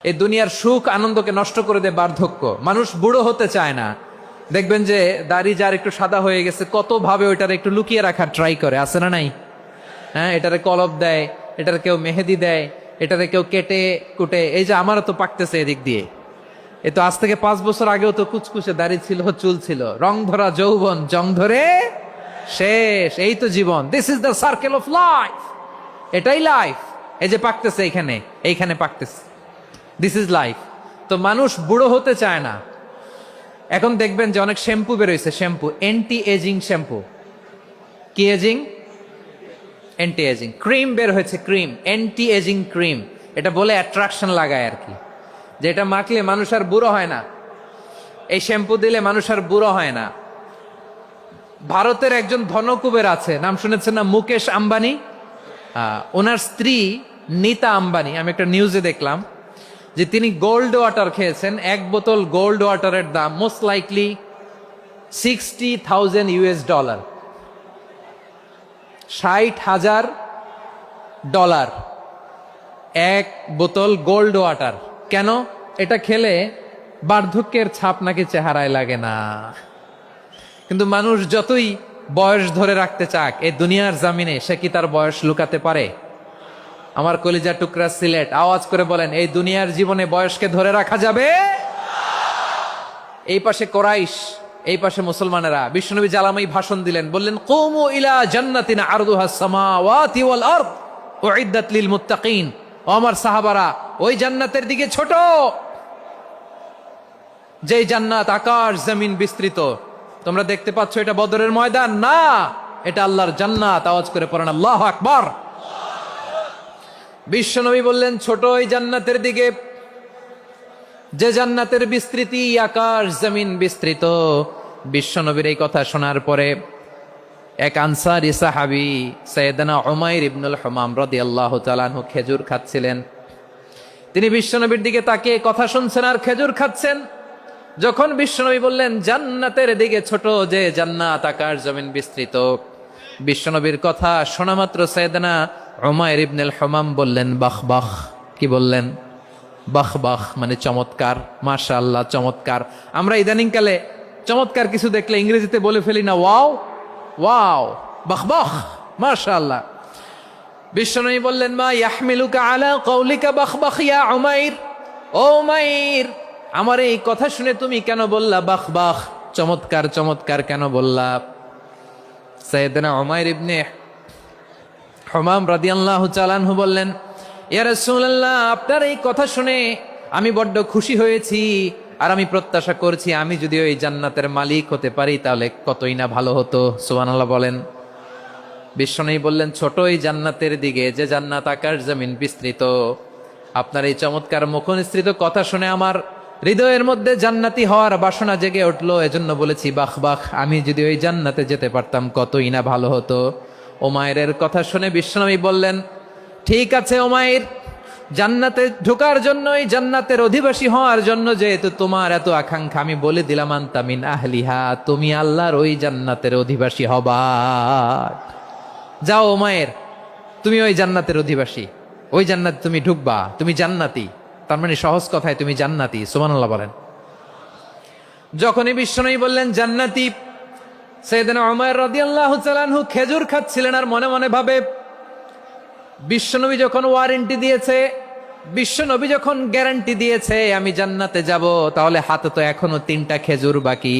এই দুনিয়ার সুখ আনন্দকে নষ্ট করে দেয় বার্ধক্য। মানুষ বুড়ো হতে চায় না। দেখবেন যে দাড়ি যার একটু সাদা হয়ে গেছে কত ভাবে ওইটার একটু লুকিয়ে রাখার ট্রাই করে, আছে না নাই? হ্যাঁ, এটারে কলপ দেয়, এটারে কেউ মেহেদি দেয়, এটারে কেউ কেটে কুটে। এই যে আমারও তো পাকতেছে এদিক দিয়ে, এ তো আজ থেকে 5 বছর আগেও তো কুচকুচে দাড়ি ছিল, চুল ছিল, রং ধরা যৌবন জং ধরে শেষ। এই তো জীবন, this is the circle of life. এটাই লাইফ। এই যে পাকতেছে এইখানে, এইখানে পাকতেছে, দিস ইজ লাইফ। তো মানুষ বুড়ো হতে চায় না। এখন দেখবেন যে অনেক শ্যাম্পু বেরোইছে, শ্যাম্পু অ্যান্টি এজিং শ্যাম্পু। কি এজিং? Anti ageing. ক্রিম বের হয়েছে, ক্রিম অ্যান্টি এজিং ক্রিম। এটা বলে অ্যাট্রাকশন লাগায় আর কি, যে এটা মাখলে মানুষ আর বুড়ো হয় না, এই শ্যাম্পু দিলে মানুষ আর বুড়ো হয় না। ভারতের একজন ধনকুবের আছে, নাম শুনেছেন না? মুকেশ আম্বানি। ওনার স্ত্রী নীতা আম্বানি, আমি একটা নিউজে দেখলাম যে তিনি গোল্ড ওয়াটার খেয়েছেন। এক বোতল গোল্ড ওয়াটারের দাম মোস্ট লাইকলি $60,000, $60,000 এক বোতল গোল্ড ওয়াটার। কেন? এটা খেলে বার্ধক্যের ছাপ নাকি চেহারায় লাগে না। কিন্তু মানুষ যতই বয়স ধরে রাখতে চাক এই দুনিয়ার জামিনে, সে কি তার বয়স লুকাতে পারে? আমার কলিজা টুকরা সিলেট, আওয়াজ করে বলেন, এই দুনিয়ার জীবনে বয়সকে ধরে রাখা যাবে? এই পাশে কোরাইশ, এই পাশে মুসলমানেরা। বিশ্বনবী জালামাই ভাষণ দিলেন, বললেন, কুমু ইলা জান্নাতিন আরদুহাস সামাওয়াতি ওয়াল আরদ উইদ্দাত লিল মুত্তাকিন। ও আমার সাহাবারা, ওই জান্নাতের দিকে ছোট, যেই জান্নাত আকাশ জমিন বিস্তৃত। তোমরা দেখতে পাচ্ছ এটা বদরের ময়দান না, এটা আল্লাহর জান্নাত। আওয়াজ করে পড়েন আল্লাহু আকবার। বিশ্বনবী বললেন, ছোট ওই জান্নাতের দিকে, যে জান্নাতের বিস্তৃতি আকাশ জমিন বিস্তৃত। বিশ্বনবীর এই কথা শোনার পরে এক আনসারী সাহাবী সাইয়েদনা উমাইর ইবনুল হুমাম রাদিয়াল্লাহু তাআলা আনহু খেজুর খাচ্ছিলেন। তিনি বিশ্বনবীর দিকে তাকিয়ে কথা শুনছেন আর খেজুর খাচ্ছেন। যখন বিশ্বনবী বললেন জান্নাতের দিকে ছোট, যে জান্নাত আকাশ জমিন বিস্তৃত, বিশ্বনবীর কথা শোনা মাত্র সাইয়েদনা উমাইর ইবনুল হুমাম বললেন বাহ বাহ। কি বললেন? বাহ বাহ, মানে চমৎকার, মাশাআল্লাহ, চমৎকার। আমরা ইদানিং কালে চমৎকার কিছু দেখলে ইংরেজিতে বলে ফেলি না, ওয়াও ওয়াও, বাহ বাহ, মাশাআল্লাহ। বিশ্বনবী বললেন, মা ইয়াহমিলুকা আলা কওলিকা বাহ বাহ ইয়া উমাইর। ও উমাইর, আমার এই কথা শুনে তুমি কেন বললা বাহ বাহ, চমৎকার চমৎকার কেন বললা? সাইয়েদনা উমাইর ইবনে হুমাম রাদিয়াল্লাহু তাআলা আনহু বললেন, ইয়া রাসূলুল্লাহ, আপনার এই কথা শুনে আমি বড্ড খুশি হয়েছি, আর আমি প্রত্যাশা করছি আমি যদি ওই জান্নাতের মালিক হতে পারি তাহলে কতই না ভালো হতো। সুবহানাল্লাহ বলেন। বিশ্বনবী বললেন, ছোট ওই জান্নাতের দিকে, যে জান্নাত আকাশ জমিন বিস্তৃত। আপনার এই চমৎকার মুখনিসৃত কথা শুনে আমার হৃদয়ের মধ্যে জান্নাতি হওয়ার বাসনা জেগে উঠলো, এজন্য বলেছি বাহ বাহ, আমি যদি ওই জান্নাতে যেতে পারতাম কতই না ভালো হতো। উমাইরের কথা শুনে বিশ্বনবী বললেন, ঠিক আছে উমাইর, জান্নাতে ঢোকার জন্য, এই জান্নাতের অধিবাসী হওয়ার জন্য যেহেতু তোমার এত আকাঙ্ক্ষা, আমি বলে দিলাম আনতা মিন আহলিহা, তুমি আল্লাহর ওই জান্নাতের অধিবাসী হবা। যাও উমাইর, তুমি ওই জান্নাতের অধিবাসী, ওই জান্নাতে তুমি ঢুকবা, তুমি জান্নাতি। তার মানে সহজ কথায় তুমি জান্নাতি। সুবহানাল্লাহ বলেন। যখনই বিশ্বনবী বললেন জান্নাতি, সাইয়েদনা উমাইর রাদিয়াল্লাহু তাআলা আনহু খেজুর খাচ্ছিলেন আর মনে মনে ভাবে, বিশ্বনবী যখন ওয়ারেন্টি দিয়েছে, বিশ্বনবী যখন গ্যারান্টি দিয়েছে আমি জান্নাতে যাব, তাহলে হাতে তো এখনো 3টা খেজুর বাকি।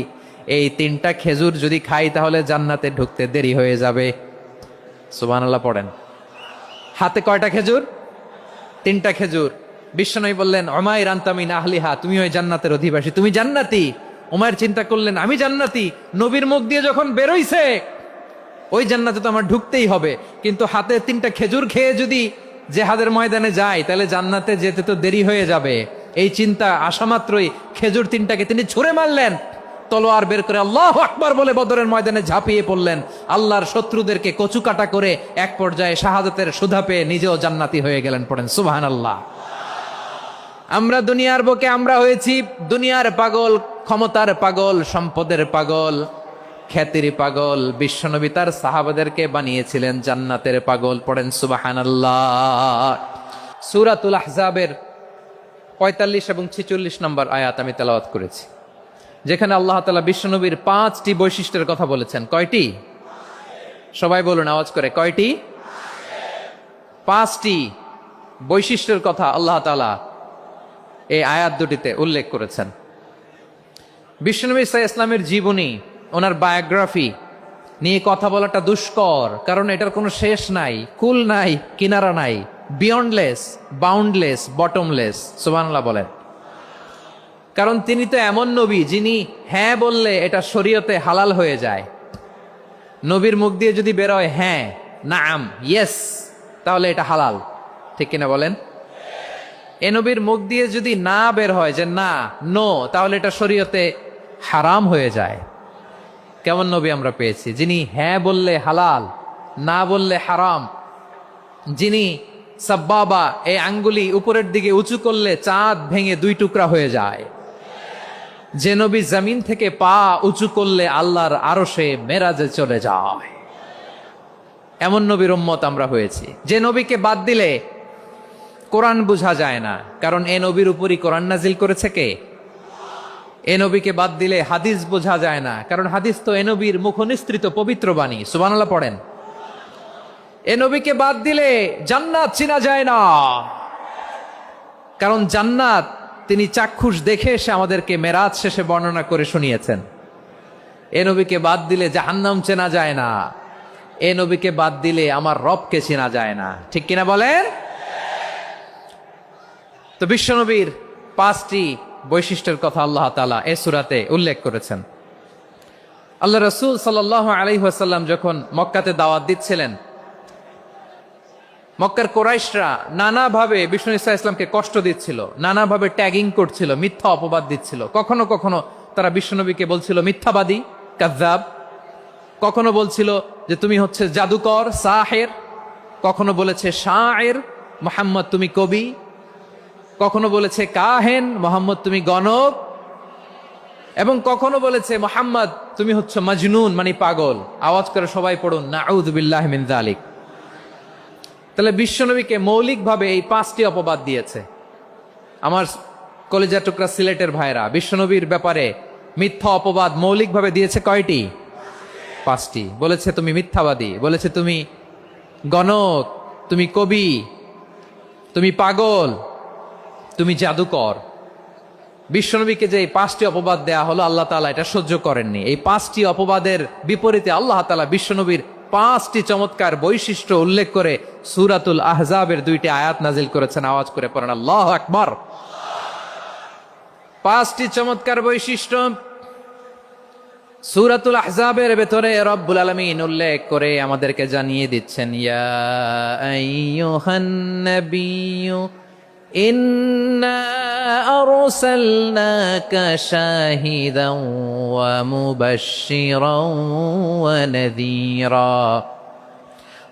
এই 3টা খেজুর যদি খাই তাহলে জান্নাতে ঢুকতে দেরি হয়ে যাবে। সুবহানাল্লাহ পড়েন। হাতে কয়টা খেজুর? 3টা খেজুর। বিশ্বনবী বললেন, উমাইর আনতা মিন আহলিহা, তুমি ওই জান্নাতের অধিবাসী, তুমি জান্নাতি। উমাইর চিন্তা করলেন, আমি জান্নাতি, নবীর মুখ দিয়ে যখন বেরোইছে ওই জান্নাতে তো আমার ঢুকতেই হবে, কিন্তু হাতে 3টা খেজুর খেয়ে যদি জেহাদের ময়দানে যায় তাহলে জান্নাতে যেতে তো দেরি হয়ে যাবে। এই চিন্তা আসা মাত্রই খেজুর 3টাকে তিনি ছুঁড়ে মারলেন, তলোয়ার বের করে আল্লাহু আকবার বলে বদরের ময়দানে ঝাঁপিয়ে পড়লেন। আল্লাহর শত্রুদেরকে কচুকাটা করে এক পর্যায়ে শাহাদাতের সুধা পেয়ে নিজেও জান্নাতি হয়ে গেলেন। পড়েন সুবহানাল্লাহ। আমরা দুনিয়ার বুকে আমরা হয়েছি দুনিয়ার পাগল, ক্ষমতার পাগল, সম্পদের পাগল, খ্যাতির পাগল। বিশ্বনবী তার সাহাবাদেরকে বানিয়েছিলেন জান্নাতের পাগল। পড়েন সুবহানাল্লাহ। সূরাতুল আহজাবের 45 এবং 46 নম্বর আয়াত আমি তেলাওয়াত করেছি, যেখানে আল্লাহ তাআলা বিশ্বনবীর 5টি বৈশিষ্ট্যের কথা বলেছেন। কয়টি? সবাই বলুন আওয়াজ করে, কয়টি? 5টি বৈশিষ্ট্যের কথা আল্লাহ তাআলা এই আয়াত দুটিতে উল্লেখ করেছেন। বিশ্বনবী সাল্লাল্লাহু আলাইহি ইসলামের জীবনী, ওনার বায়োগ্রাফি নিয়ে কথা বলাটা দুষ্কর, কারণ এটার কোনো শেষ নাই, কুল নাই, কিনারা নাই, বিয়ন্ডলেস, বাউন্ডলেস, বটমলেস। সুবহানাল্লাহ বলেন। কারণ তিনি তো এমন নবী যিনি হ্যাঁ বললে এটা শরীয়তে হালাল হয়ে যায়। নবীর মুখ দিয়ে যদি বেরোয় হ্যাঁ, নাম, ইয়েস, তাহলে এটা হালাল। ঠিক কিনা বলেন? এ নবীর মুখ দিয়ে যদি না বের হয় যে না, নো, তাহলে এটা শরীয়তে হারাম হয়ে যায়। কেমন নবী আমরা পেয়েছি, যিনি হ্যাঁ বললে হালাল, না বললে হারাম, যিনি সাব্বাবা, এই আঙ্গুলি উপরের দিকে উঁচু করলে চাঁদ ভেঙে 2 টুকরা হয়ে যায়, যে নবী জমিন থেকে পা উঁচু করলে আল্লাহর আরশে মেরাজে চলে যায়, এমন নবীর উম্মত আমরা হয়েছি। যে নবীকে বাদ দিলে কোরআন বোঝা যায় না, কারণ এ নবীর উপরই কোরআন নাজিল করেছে কে? এ নবীকে বাদ দিলে হাদিস বোঝা যায় না, কারণ হাদিস তো এ নবীর মুখনিসৃত পবিত্র বাণী। সুবহানাল্লাহ পড়েন। এ নবীকে বাদ দিলে জান্নাত চিনা যায় না, কারণ জান্নাত তিনি চাক্ষুষ দেখে এসে আমাদেরকে মেরাজ শেষে বর্ণনা করে শুনিয়েছেন। এ নবীকে বাদ দিলে জাহান্নাম চেনা যায় না, এ নবীকে বাদ দিলে আমার রবকে চেনা যায় না। ঠিক কিনা বলেন? তো বিশ্বনবীর 5টি বৈশিষ্ট্যের কথা আল্লাহ তাআলা এই সূরাতে উল্লেখ করেছেন। আল্লাহ রাসূল সাল্লাল্লাহু আলাইহি ওয়াসাল্লাম যখন মক্কাতে দাওয়াত দিচ্ছিলেন, মক্কার কুরাইশরা নানাভাবে বিষ্ণু ঈসা ইসলামকে কষ্ট দিচ্ছিল, নানাভাবে ট্যাগিং করছিল, মিথ্যা অপবাদ দিচ্ছিল। কখনো কখনো তারা বিশ্বনবীকে বলছিল মিথ্যাবাদী, কাযযাব। কখনো বলছিল যে তুমি হচ্ছে জাদুকর, সাহের। কখনো বলেছে শায়ের, মুহাম্মদ তুমি কবি। কখনো বলেছে কাহেন, মুহাম্মদ তুমি গণক। এবং কখনো বলেছে মুহাম্মদ তুমি হচ্ছে মাজনুন, মানে পাগল। আওয়াজ করে সবাই পড়ুন নাউযু বিল্লাহি মিন যালিক। তাহলে বিশ্বনবীকে মৌলিকভাবে এই 5টি অপবাদ দিয়েছে। আমার কলেজা টুকরা সিলেটের ভাইরা, বিশ্বনবীর ব্যাপারে মিথ্যা অপবাদ মৌলিকভাবে দিয়েছে কয়টি? 5টি। বলেছে তুমি মিথ্যাবাদী, বলেছে তুমি গণক, তুমি কবি, তুমি পাগল, তুমি জাদুকর। বিশ্বনবীকে যে এই 5টি অপবাদ দেয়া হলো, আল্লাহ তাআলা এটা সহ্য করেননি। এই 5টি অপবাদের বিপরীতে আল্লাহ তাআলা বিশ্বনবীর 5টি চমৎকার বৈশিষ্ট্য উল্লেখ করে সূরাতুল আহজাবের 2টি আয়াত নাজিল করেছেন। আওয়াজ করে পড়েন আল্লাহু আকবার। 5টি চমৎকার বৈশিষ্ট্য সূরাতুল আহজাবের ভেতরে রব্বুল আলামিন উল্লেখ করে আমাদেরকে জানিয়ে দিচ্ছেন, ইয়া আইয়ুহান নাবিয়্যু ইন্না আরসালনাকা শাহিদান ওয়া মুবাশশিরান ওয়া নাযীরা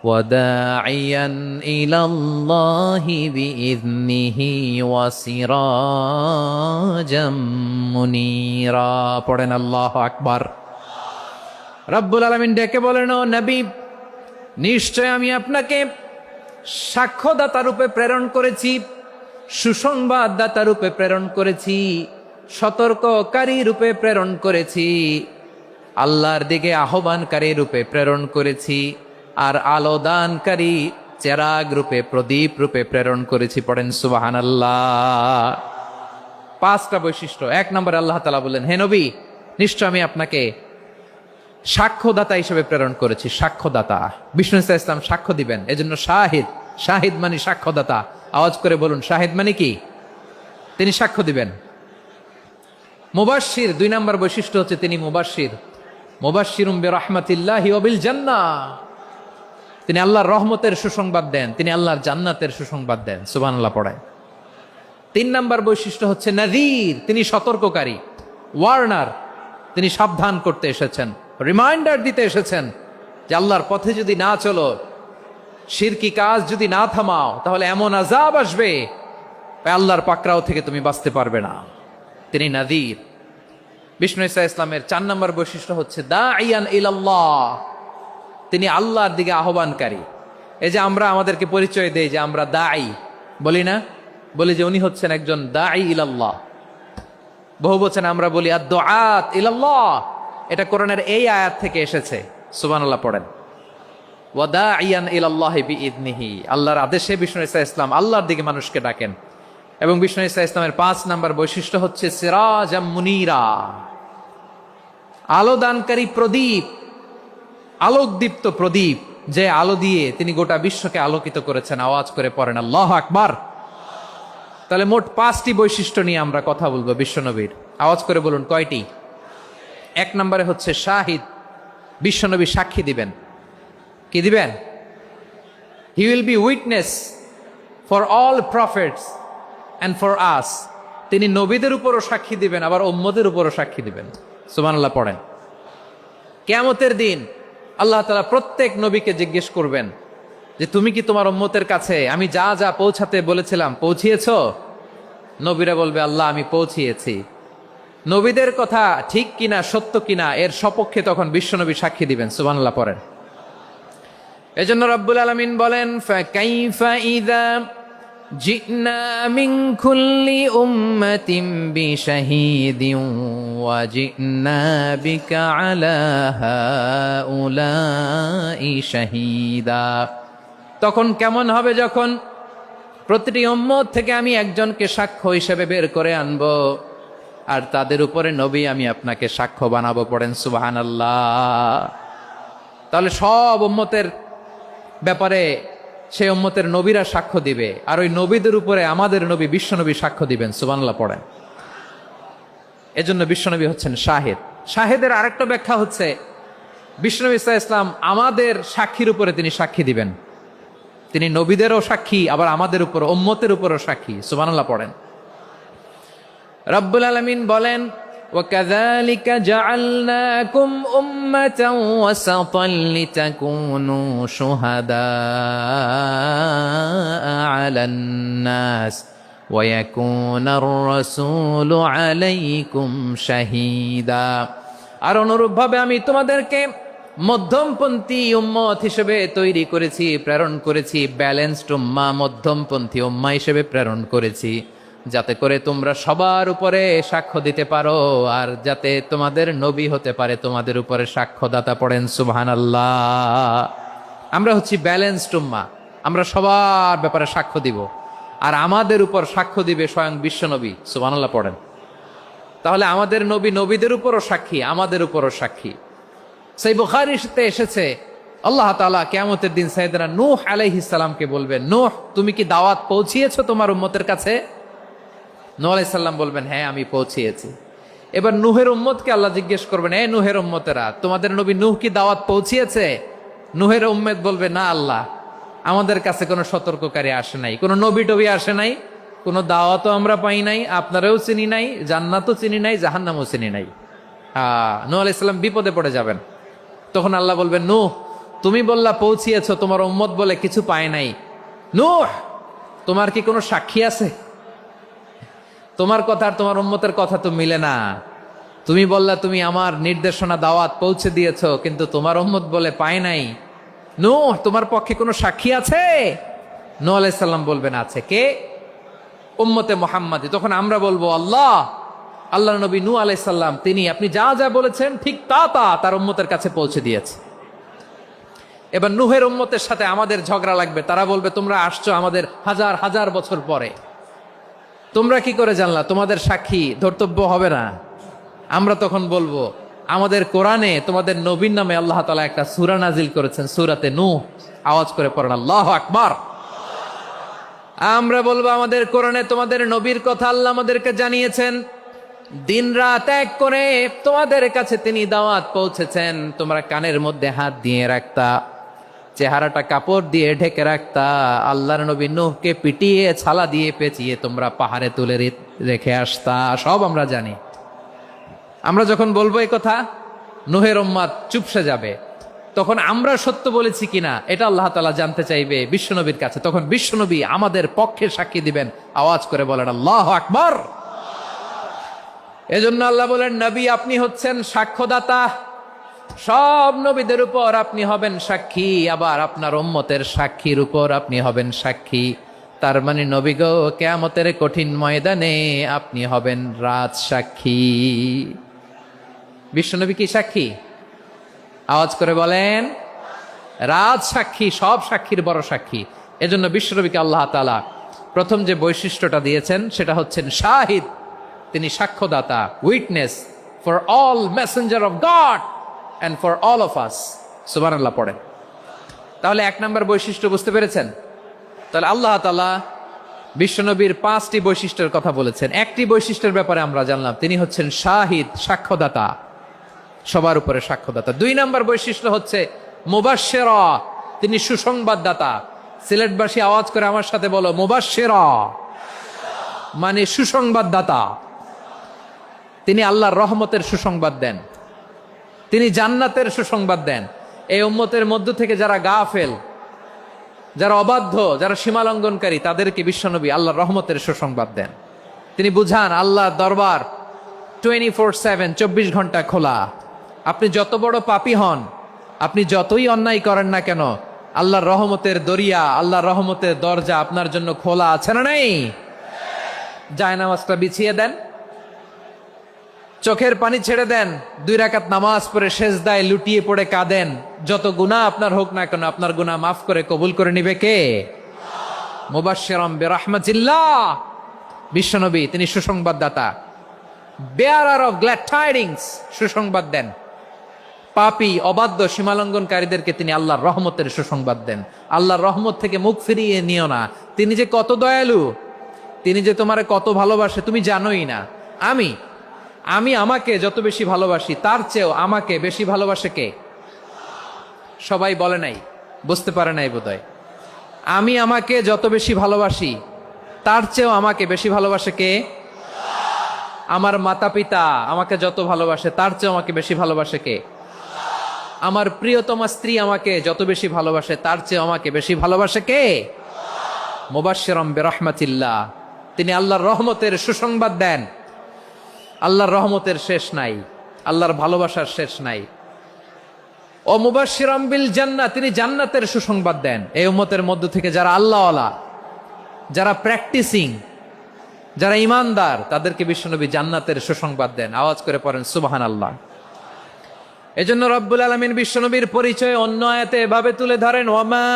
ওয়া দাঈয়ান ইলাল্লাহি বিইযনিহি ওয়া সিরাজাম মুনীরা। পড়েন আল্লাহু আকবার। রব্বুল আলামিন ডেকে বলেন, ও নবী, নিশ্চয় আমি আপনাকে সাক্ষ্যদাতা রূপে প্রেরণ করেছি, সুসংবাদদাতা রূপে প্রেরণ করেছি, সতর্ককারী রূপে প্রেরণ করেছি, আল্লাহর দিকে আহ্বানকারী রূপে প্রেরণ করেছি, আর আলোদানকারী চেরাগ রূপে, প্রদীপ রূপে প্রেরণ করেছি। পড়েন সুবহানাল্লাহ। 5টা বৈশিষ্ট্য। 1 নম্বরে আল্লাহ তাআলা বললেন, হে নবী, নিশ্চয় আমি আপনাকে সাক্ষ্যদাতা হিসেবে প্রেরণ করেছি। সাক্ষ্যদাতা, বিষ্ণু ইসা ইসলাম সাক্ষ্য দিবেন, এজন্য শাহিদ। শাহিদ মানে সাক্ষ্যদাতা। আওয়াজ করে বলুন, শাহিদ মানে কি? তিনি সাক্ষ্য দিবেন। মুবাশশির, 2 নম্বর বৈশিষ্ট্য হচ্ছে তিনি মুবাশশির। মুবাশশিরুম বিরাহমাতিল্লাহি ওয়া বিল জান্নাহ। তিনি আল্লাহর রহমতের সুসংবাদ দেন, তিনি আল্লাহর জান্নাতের সুসংবাদ দেন। সুবহানাল্লাহ পড়ায়। 3 নম্বর বৈশিষ্ট্য হচ্ছে নাযীর, তিনি সতর্ককারী, ওয়ার্নার। তিনি সাবধান করতে এসেছেন, রিমাইন্ডার দিতে এসেছেন যে আল্লাহর পথে যদি না চলো, শিরকি কাজ যদি না থামাও, তাহলে এমন আযাব আসবে আল্লাহর পাকড়াও থেকে তুমি বাঁচতে পারবে না। তিনি নাযীর। বিষ্ণু ঈসা ইসলামের 4 নম্বর বৈশিষ্ট্য হচ্ছে দাঈয়ান ইলাল্লাহ, তিনি আল্লাহর দিকে আহ্বানকারী। এই যে আমরা আমাদেরকে পরিচয় দেই যে আমরা দাঈ, বলি না বলি যে উনি হচ্ছেন একজন দাঈ ইলাল্লাহ। বহু বচন আমরা বলি আদ-দুআত ইলাল্লাহ, এটা কোরআনের এই আয়াত থেকে এসেছে। সুবহানাল্লাহ পড়েন। ওয়া দাঈয়ান ইলাল্লাহি বিইذনিহি, আল্লাহর আদেশে বিষ্ণু ঈসা ইসলাম আল্লাহর দিকে মানুষকে ডাকেন। এবং বিষ্ণু ঈসা ইসলামের ৫ নাম্বার বৈশিষ্ট্য হচ্ছে সিরাজাম মুনীরা, আলো দানকারী প্রদীপ, আলোকদীপ্ত প্রদীপ, যে আলো দিয়ে তিনি গোটা বিশ্বকে আলোকিত করেছেন। আওয়াজ করে পড়েন আল্লাহু আকবার। তাহলে মোট ৫টি বৈশিষ্ট্য নিয়ে আমরা কথা বলবো বিশ্বনবীর। আওয়াজ করে বলুন কয়টি? ১ নম্বরে হচ্ছে শাহিদ, বিশ্বনবী সাক্ষী দিবেন। কি দিবেন? He will be witness for all prophets and for us. তিনি নবীদের উপরও সাক্ষী দিবেন, আবার উম্মতের উপরও সাক্ষী দিবেন। সুবহানাল্লাহ পড়েন। কিয়ামতের দিন আল্লাহ তাআলা প্রত্যেক নবীকে জিজ্ঞেস করবেন যে তুমি কি তোমার উম্মতের কাছে আমি যা যা পৌঁছাতে বলেছিলাম পৌঁছিয়েছো? নবীরা বলবে আল্লাহ আমি পৌঁছিয়েছি। নবীদের কথা ঠিক কিনা, সত্য কিনা, এর সপক্ষে তখন বিশ্বনবী সাক্ষী দিবেন। সুবহানাল্লাহ পড়েন। এজন্য রব্বুল আলামিন বলেন ফাকাইফা ইযা জিনা মিন কুল্লি উম্মাতিন বিশাহীদিন ওয়া জিনা বিকা আলা হাউলাই শাহীদা। তখন কেমন হবে যখন প্রতিটি উম্মত থেকে আমি একজনকে সাক্ষ্য হিসেবে বের করে আনবো, আর তাদের উপরে নবী আমি আপনাকে সাক্ষ্য বানাবো। পড়েন সুবহানাল্লাহ। তাহলে সব উম্মতের ব্যাপারে সেই উম্মতের নবীরা সাক্ষ্য দিবে, আর ওই নবীদের উপরে আমাদের নবী বিশ্বনবী সাক্ষ্য দিবেন। সুবহানাল্লাহ পড়েন। এজন্য বিশ্বনবী হচ্ছেন শাহিদ। শাহিদের আরেকটা ব্যাখ্যা হচ্ছে বিশ্বনবী ঈসা ইসলাম আমাদের সাক্ষীর উপরে তিনি সাক্ষী দিবেন। তিনি নবীদেরও সাক্ষী, আবার আমাদের উপর উম্মতের উপরও সাক্ষী। সুবহানাল্লাহ পড়েন। রব্বুল আলামিন বলেন وَكَذَلِكَ جَعَلْنَاكُمْ أُمَّةً وَسَطًا لِتَكُونُوا شُهَدَاءَ عَلَى النَّاسِ وَيَكُونَ الرَّسُولُ عَلَيْكُمْ شَهِيدًا। আর অনুরূপভাবে আমি তোমাদেরকে মধ্যমপন্থী উম্মত হিসেবে তৈরি করেছি, প্রেরণ করেছি। ব্যালেন্সড উম্মাহ, মধ্যমপন্থী উম্মাহ হিসেবে প্রেরণ করেছি, যাতে করে তোমরা সবার উপরে সাক্ষ্য দিতে পারো, আর যাতে তোমাদের নবী হতে পারে তোমাদের উপরে সাক্ষ্যদাতা। পড়েন সুবহানাল্লাহ। আমরা হচ্ছি ব্যালেন্সড উম্মাহ, আমরা সবার ব্যাপারে সাক্ষ্য দিব, আর আমাদের উপর সাক্ষ্য দিবে স্বয়ং বিশ্বনবী। সুবহানাল্লাহ পড়েন। তাহলে আমাদের নবী নবীদের উপরও সাক্ষী, আমাদের উপরও সাক্ষী। সেই বুখারীতে এসেছে আল্লাহ তাআলা কিয়ামতের দিন সাইয়েদনা নূহ আলাইহিস সালামকে বলবেন, নূহ তুমি কি দাওয়াত পৌঁছিয়েছো তোমার উম্মতের কাছে? নূহ আলাইহিস সালাম বলবেন হ্যাঁ আমি পৌঁছিয়েছি। এবার নূহের উম্মতকে আল্লাহ জিজ্ঞেস করবেন, এ নূহের উম্মতেরা তোমাদের নবী নূহ কি দাওয়াত পৌঁছিয়েছে? নূহের উম্মত বলবে না আল্লাহ, আমাদের কাছে কোনো সতর্ককারী আসে নাই, কোনো নবী টবি আসে নাই, কোনো দাওয়াতও আমরা পাই নাই, আপনারাও চিনি নাই, জান্নাতও চিনি নাই, জাহান্নামও চিনি নাই। নূহ আলাইহিস সালাম বিপদে পড়ে যাবেন। তখন আল্লাহ বলবেন নূহ তুমি বললা পৌঁছিয়েছো, তোমার উম্মত বলে কিছু পায় নাই। নূহ তোমার কি কোনো সাক্ষী আছে? তোমার কথা আর তোমার উম্মতের কথা তো মিলে না। তুমি বললা তুমি আমার নির্দেশনা দাওয়াত পৌঁছে দিয়েছো, কিন্তু তোমার উম্মত বলে পায় নাই। নূহ তোমার পক্ষে কোনো সাক্ষী আছে? নূহ আলাইহিস সালাম বলবেন আছে। কে? উম্মতে মুহাম্মাদী। তখন আমরা বলবো আল্লাহ নবী নূহ আলাইহিস সালাম তিনি আপনি যা যা বলেছেন ঠিক তা তার উম্মতের কাছে পৌঁছে দিয়েছে। এবার নূহের উম্মতের সাথে আমাদের ঝগড়া লাগবে। তারা বলবে তোমরা আসছো আমাদের হাজার হাজার বছর পরে, তোমরা কি করে জানলা? তোমাদের সাক্ষী ধর্তব্য হবে না। আমরা তখন বলবো আমাদের কোরআনে তোমাদের নবীর নামে আল্লাহ তাআলা একটা সূরা নাজিল করেছেন, সূরাতে নূহ। আওয়াজ করে পড়েন আল্লাহু আকবার। আমরা বলবো আমাদের কোরআনে তোমাদের নবীর কথা আল্লাহ আমাদেরকে জানিয়েছেন, দিন রাত এক করে তোমাদের কাছে তিনি দাওয়াত পৌঁছেছেন। তোমরা কানের মধ্যে হাত দিয়ে রাখতা, চেহারাটা কাপড় দিয়ে ঢেকে রাখতা, আল্লাহর নবী নূহকে পিটিয়ে ছালা দিয়ে পেঁচিয়ে তোমরা পাহাড়ে তুলে রেখে আসতা। সব আমরা জানি। আমরা যখন বলবো এই কথা, নূহের উম্মত চুপসে যাবে। তখন আমরা সত্য বলেছি কিনা এটা আল্লাহ তাআলা জানতে চাইবে বিশ্বনবীর কাছে। তখন বিশ্বনবী আমাদের পক্ষে সাক্ষী দিবেন। আওয়াজ করে বলেন আল্লাহু আকবার। এজন্য আল্লাহ বলেন নবী আপনি হচ্ছেন সাক্ষ্যদাতা, সব নবীদের উপর আপনি হবেন সাক্ষী, আবার আপনার উম্মতের সাক্ষীর উপর আপনি হবেন সাক্ষী। তার মানে নবী গো, কিয়ামতের কঠিন ময়দানে আপনি হবেন রাজ সাক্ষী। বিশ্বনবী কি সাক্ষী? আওয়াজ করে বলেন, রাজ সাক্ষী, সব সাক্ষীর বড় সাক্ষী। এজন্য বিশ্বনবীকে আল্লাহ তাআলা প্রথম যে বৈশিষ্ট্যটা দিয়েছেন সেটা হচ্ছেন শাহিদ। তিনি সাক্ষ্যদাতা, witness for all messenger of God and for all of us. সুবহানাল্লাহ পড়েন। তাহলে এক নম্বর বৈশিষ্ট্য বুঝতে পেরেছেন? তাহলে আল্লাহ তাআলা বিশ্বনবীর 5টি বৈশিষ্ট্যের কথা বলেছেন। একটি বৈশিষ্ট্যের ব্যাপারে আমরা জানলাম, তিনি হচ্ছেন শাহিদ, সাক্ষ্যদাতা, সবার উপরে সাক্ষ্যদাতা। 2 নম্বর বৈশিষ্ট্য হচ্ছে মুবাশশিরা, তিনি সুসংবাদদাতা। সিলেটবাসী আওয়াজ করে আমার সাথে বলো, মুবাশশিরা মানে সুসংবাদদাতা। তিনি আল্লাহর রহমতের সুসংবাদ দেন, তিনি জান্নাতের সুসংবাদ দেন। এই উম্মতের মধ্য থেকে যারা গাফেল, যারা অবাধ্য, যারা সীমালঙ্ঘনকারী, তাদেরকে বিশ্বনবী আল্লাহর রহমতের সুসংবাদ দেন। তিনি বুঝান আল্লাহর দরবার 24/7, 24 ঘন্টা খোলা। আপনি যত বড় পাপী হন, আপনি যতই অন্যায় করেন না কেন, আল্লাহর রহমতের দরিয়া, আল্লাহর রহমতের দরজা আপনার জন্য খোলা আছে না নেই? জায়নামাজটা বিছিয়ে দেন, চোখের পানি ছেড়ে দেন, 2 রাকাত নামাজ পড়ে সেজদায় লুটিয়ে পড়ে কাঁদেন। যত গুনাহ আপনার হোক না কেন, আপনার গুনাহ মাফ করে কবুল করে নিবে কে? মুবাশশিরাম বিরাহমাতিল্লাহ। বিশ্বনবী তিনি সুসংবাদদাতা, বেয়ারার অফ গ্ল্যাড টাইডিংস, সুসংবাদ দেন। পাপী, অবাধ্য, সীমালঙ্ঘনকারীদেরকে তিনি আল্লাহর রহমতের সুসংবাদ দেন। আল্লাহর রহমত থেকে মুখ ফিরিয়ে নিও না। তিনি যে কত দয়ালু, তিনি যে তোমারে কত ভালোবাসে তুমি জানোই না। আমি আমাকে যত বেশি ভালোবাসি, তার চেয়েও আমাকে বেশি ভালোবাসে কে? সবাই বলে নাই, বুঝতে পারে নাই বোধহয়। আমি আমাকে যত বেশি ভালোবাসি, তার চেয়েও আমাকে বেশি ভালোবাসে কে? আমার মাতা পিতা আমাকে যত ভালোবাসে, তার চেয়েও আমাকে বেশি ভালোবাসে কে? আমার প্রিয়তমা স্ত্রী আমাকে যত বেশি ভালোবাসে, তার চেয়ে আমাকে বেশি ভালোবাসে কে? মুবাশশিরাম বিরাহমাতিল্লাহ, তিনি আল্লাহর রহমতের সুসংবাদ দেন। আল্লাহর রহমতের শেষ নাই, আল্লাহর ভালোবাসার শেষ নাই। ও মুবাশশিরাম বিল জান্নাহ, তিনি জান্নাতের সুসংবাদ দেন। এই উম্মতের মধ্য থেকে যারা আল্লাহওয়ালা, যারা প্র্যাকটিসিং, যারা ইমানদার, তাদেরকে বিশ্বনবী জান্নাতের সুসংবাদ দেন। আওয়াজ করে পড়েন সুবহানাল্লাহ। এজন্য রব্বুল আলামিন বিশ্বনবীর পরিচয় অন্য আয়াতে এভাবে তুলে ধরেন, ওয়ামা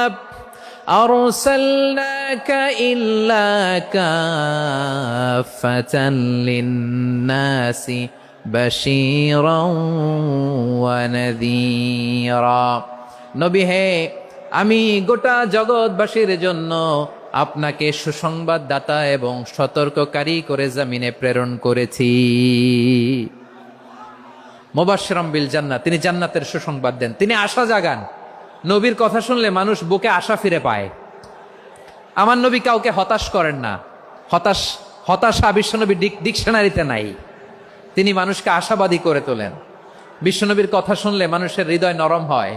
আরসালনাকা ইল্লা কাফাতান লিন্নাসি বাশীরাও ওয়া নাযীরা। নবী হে, আমি গোটা জগৎবাসীর জন্য আপনাকে সুসংবাদদাতা এবং সতর্ককারী করে জমিনে প্রেরণ করেছি। মুবাশশিরাম বিল জান্নাহ, তিনি জান্নাতের সুসংবাদ দেন, তিনি আশা জাগান। নবীর কথা শুনলে মানুষ বুকে আশা ফিরে পায়। আমার নবী কাউকে হতাশ করেন না। হতাশা বিশ্বনবী ডিকশনারিতে নাই। তিনি মানুষকে আশাবাদী করে তোলেন। বিশ্বনবীর কথা শুনলে মানুষের হৃদয় নরম হয়,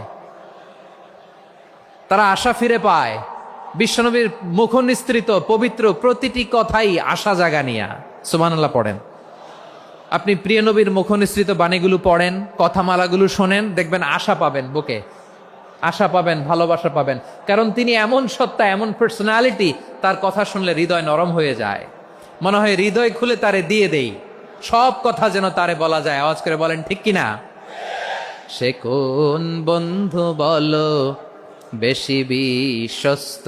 তারা আশা ফিরে পায়। বিশ্বনবীর মুখ নিঃসৃত পবিত্র প্রতিটি কথাই আশা জাগানিয়া। সুবহানাল্লাহ পড়েন। আপনি প্রিয় নবীর মুখ নিঃসৃত বাণীগুলো পড়েন, কথামালাগুলো শোনেন, দেখবেন আশা পাবেন, বুকে আশা পাবেন, ভালোবাসা পাবেন। কারণ তিনি এমন সত্তা, এমন পার্সোনালিটি, তার কথা শুনলে হৃদয় নরম হয়ে যায়। মনে হয় হৃদয় খুলে তারে দিয়ে দেই, সব কথা যেন তারে বলা যায়। আওয়াজ করে বলেন ঠিক কিনা? সে কোন বন্ধু বলো বেশি বিশ্বস্ত,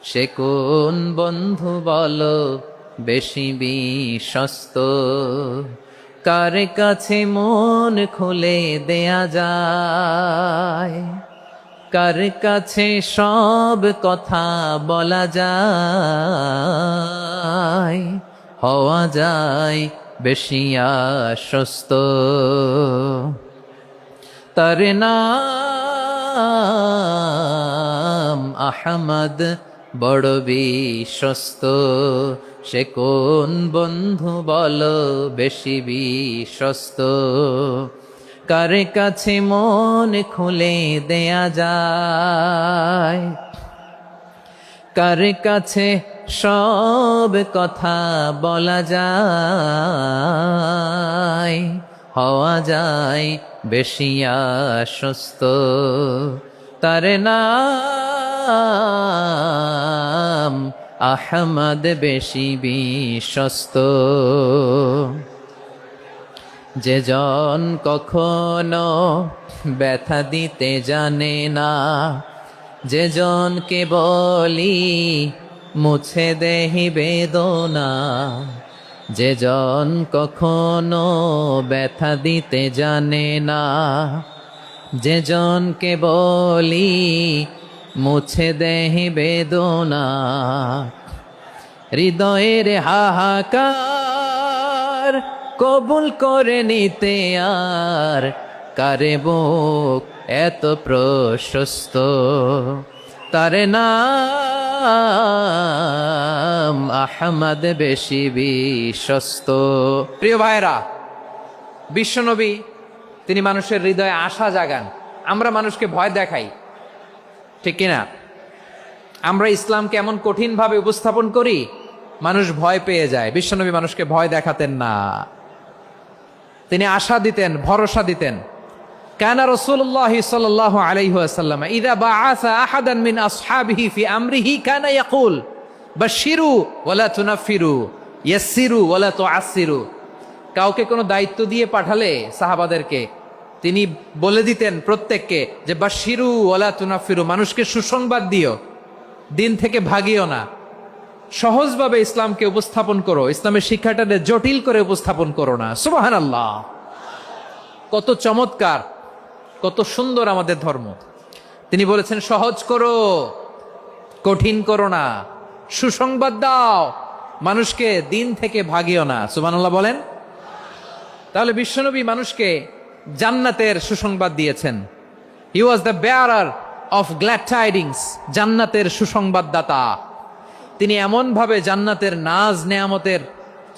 সে কোন বন্ধু বলো বেশি বিশ্বস্ত, কার কাছে মন খুলে দেয়া যায়, কার কাছে সব কথা বলা যায়, হওয়া যায় বেশি আশ্বস্ত। তার নাম আহমদ, বড় বিশ্বস্ত। সে কোন বন্ধু বলো বেশি বিশ্বস্ত, কার কাছে মন খুলে দেয়া যায়, কার কাছে সব কথা বলা যায়, হওয়া যায় বেশি আশ্বস্ত। তার নাম নাম আহমদ বেশি বিশ্বস্ত। যে জন কখনো ব্যথা দিতে জানে না, যে জনকে বলি মুছে দেহি বেদনা, যে জন কখনো ব্যথা দিতে জানে না, যে জনকে বলি মুছে দেহি বেদনা, হৃদয়ের হাহাকার কবুল করে নিতে আর কারে বুক এত প্রশস্ত। তার নাম আহমদ বেশি বিশ্বস্ত। প্রিয় ভাইরা, বিশ্বনবী তিনি মানুষের হৃদয়ে আশা জাগান। আমরা মানুষকে ভয় দেখাই, ঠিক কিনা? আমরা ইসলামকে এমন কঠিনভাবে উপস্থাপন করি, মানুষ ভয় পেয়ে যায়। বিশ্বনবী মানুষকে ভয় দেখাতেন না, তিনি আশা দিতেন, ভরসা দিতেন। কানা রাসূলুল্লাহ সাল্লাল্লাহু আলাইহি ওয়াসাল্লাম ইযা বাআসা আহাদান মিন আসহাবিহি ফি আমরিহি কানা ইয়াকুল বাশশিরু ওয়ালা তুনাফিরু ইয়াসসিরু ওয়ালা তুআসসিরু। কাউকে কোনো দায়িত্ব দিয়ে পাঠালে সাহাবাদেরকে তিনি বলে দিতেন প্রত্যেককে যে বাশশিরু ওয়ালা তুনাফিরু, মানুষকে সুসংবাদ দিও, দিন থেকে ভাগিও না। সহজভাবে ইসলামকে উপস্থাপন করো, ইসলামের শিক্ষাটাকে জটিল করে উপস্থাপন করো না। সুবহানাল্লাহ, কত চমৎকার, কত সুন্দর আমাদের ধর্ম। তিনি বলেছেন সহজ করো, কঠিন করো না, সুসংবাদ দাও, মানুষকে দিন থেকে ভাগিও না। সুবহানাল্লাহ বলেন। তাহলে বিশ্বনবী মানুষকে জান্নাতের সুসংবাদ দিয়েছেন। He was the bearer of glad tidings, জান্নাতের সুসংবাদদাতা। তিনি এমনভাবে জান্নাতের নাজ নেয়ামতের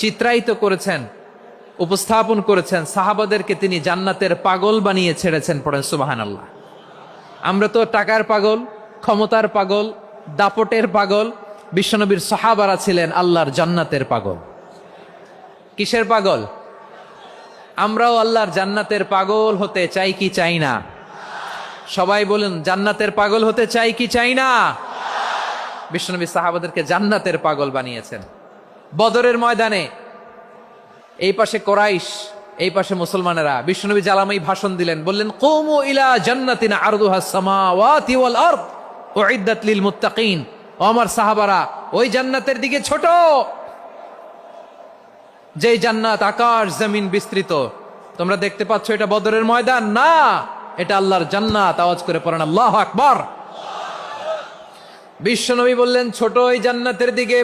চিত্রায়িত করেছেন, উপস্থাপন করেছেন, সাহাবাদেরকে তিনি জান্নাতের পাগল বানিয়ে ছেড়েছেন। পড়েন সুবহানাল্লাহ। আমরা তো টাকার পাগল, ক্ষমতার পাগল, দাপটের পাগল। বিশ্বনবীর সাহাবারা ছিলেন আল্লাহর জান্নাতের পাগল। কিসের পাগল? আমরাও আল্লাহর জান্নাতের পাগল হতে চাই কি চাই না? সবাই বলুন, জান্নাতের পাগল হতে চাই কি চাই না? বিশ্বনবী সাহাবাদেরকে জান্নাতের পাগল বানিয়েছেন। বদরের ময়দানে এই পাশে কোরাইশ, এই পাশে মুসলমানেরা। বিশ্বনবী জ্বালাময়ী ভাষণ দিলেন, বললেন কুমু ইলা জান্নাতিন আরদুহাস সামাওয়াতি ওয়াল আরদ উইদ্দাত লিল মুত্তাকিন। ও আমার সাহাবারা, ওই জান্নাতের দিকে ছোট, যেই জান্নাত আকাশ জমিন বিস্তৃত। তোমরা দেখতে পাচ্ছ এটা বদরের ময়দান না, এটা আল্লাহর জান্নাত। আওয়াজ করে পড়েন আল্লাহু আকবার। বিশ্বনবী বললেন ছোট ওই জান্নাতের দিকে,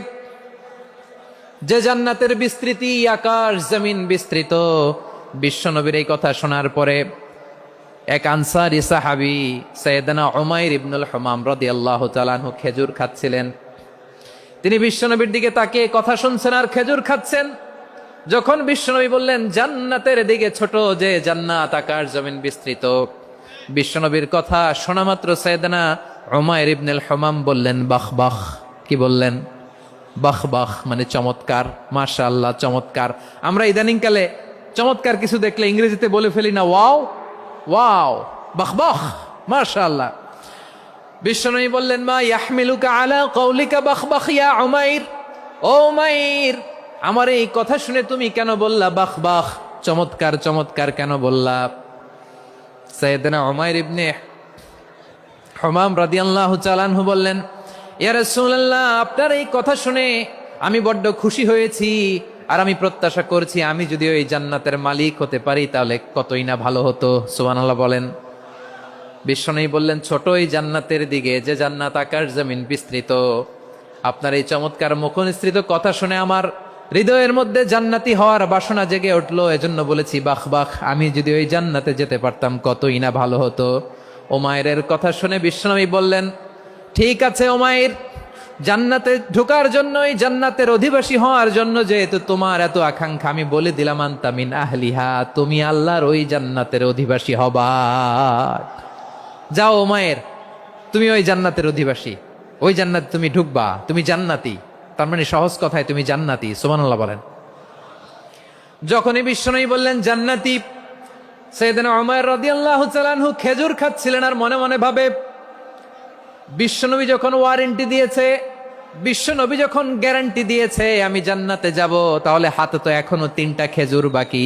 যে জান্নাতের বিস্তৃতি আকাশ জমিন বিস্তৃত। বিশ্বনবীর এই কথা শোনার পরে এক আনসারী সাহাবী সাইয়েদনা উমাইর ইবনুল হুমাম রাদিয়াল্লাহু তাআলা আনহু খেজুর খাচ্ছিলেন। তিনি বিশ্বনবীর দিকে তাকিয়ে কথা শুনছেন আর খেজুর খাচ্ছেন। যখন বিশ্বনবী বললেন জান্নাতের দিকে ছোট, যে জান্নাত আকাশ জমিন বিস্তৃত, বিশ্বনবীর কথা শোনা মাত্র সাইয়েদনা উমাইর ইবনুল হুমাম বললেন বাহ বাহ। কি বললেন? বাহ বাহ, মানে চমৎকার, মাশাআল্লাহ, চমৎকার। আমরা ইদানিং কালে চমৎকার কিছু দেখলে ইংরেজিতে বলে ফেলি না ওয়াও ওয়াও, বাহ বাহ, মাশাআল্লাহ। বিশ্বনবী বললেন মা ইয়াহমিলুকা আলা কওলিকা বাহ বাহ ইয়া উমাইর। ও উমাইর, আমার এই কথা শুনে তুমি কেন বললা বাহ বাহ, চমৎকার চমৎকার কেন বললা? সাইয়েদনা উমাইর ইবনে হুমাম রাদিয়াল্লাহু তাআলা আনহু বললেন ইয়া রাসূলুল্লাহ, আপনার এই কথা শুনে আমি বড্ড খুশি হয়েছি, আর আমি প্রত্যাশা করছি আমি যদি ওই জান্নাতের মালিক হতে পারি তাহলে কতই না ভালো হতো। সুবহানাল্লাহ বলেন। বিশ্বনবী বললেন ছোট এই জান্নাতের দিকে, যে জান্নাত আকাশ জমিন বিস্তৃত। আপনার এই চমৎকার মুখনিসৃত কথা শুনে আমার হৃদয়ের মধ্যে জান্নাতি হওয়ার বাসনা জেগে উঠলো, এজন্য বলেছি বাহ বাহ, আমি যদি ওই জান্নাতে যেতে পারতাম কতই না ভালো হতো। উমাইরের কথা শুনে বিশ্বনবী বললেন ঠিক আছে উমাইর, জান্নাতে ঢোকার জন্য, এই জান্নাতের অধিবাসী হওয়ার জন্য যেহেতু তোমার এত আকাঙ্ক্ষা, আমি বলে দিলাম আনতা মিন আহলিহা, তুমি আল্লাহর ওই জান্নাতের অধিবাসী হবা। যাও উমাইর, তুমি ওই জান্নাতের অধিবাসী, ওই জান্নাতে তুমি ঢুকবা, তুমি জান্নাতি। তার মানে সহজ কথায় তুমি জান্নাতি। সুবহানাল্লাহ বলেন। যখনই বিশ্বনবী বললেন জান্নাতি, সাইয়েদনা উমাইর রাদিয়াল্লাহু তাআলা আনহু খেজুর খাচ্ছিলেন আর মনে মনে ভাবে বিশ্বনবী যখন ওয়ারেন্টি দিয়েছে, বিশ্বনবী যখন গ্যারান্টি দিয়েছে আমি জান্নাতে যাব, তাহলে হাতে তো এখনো 3টা খেজুর বাকি।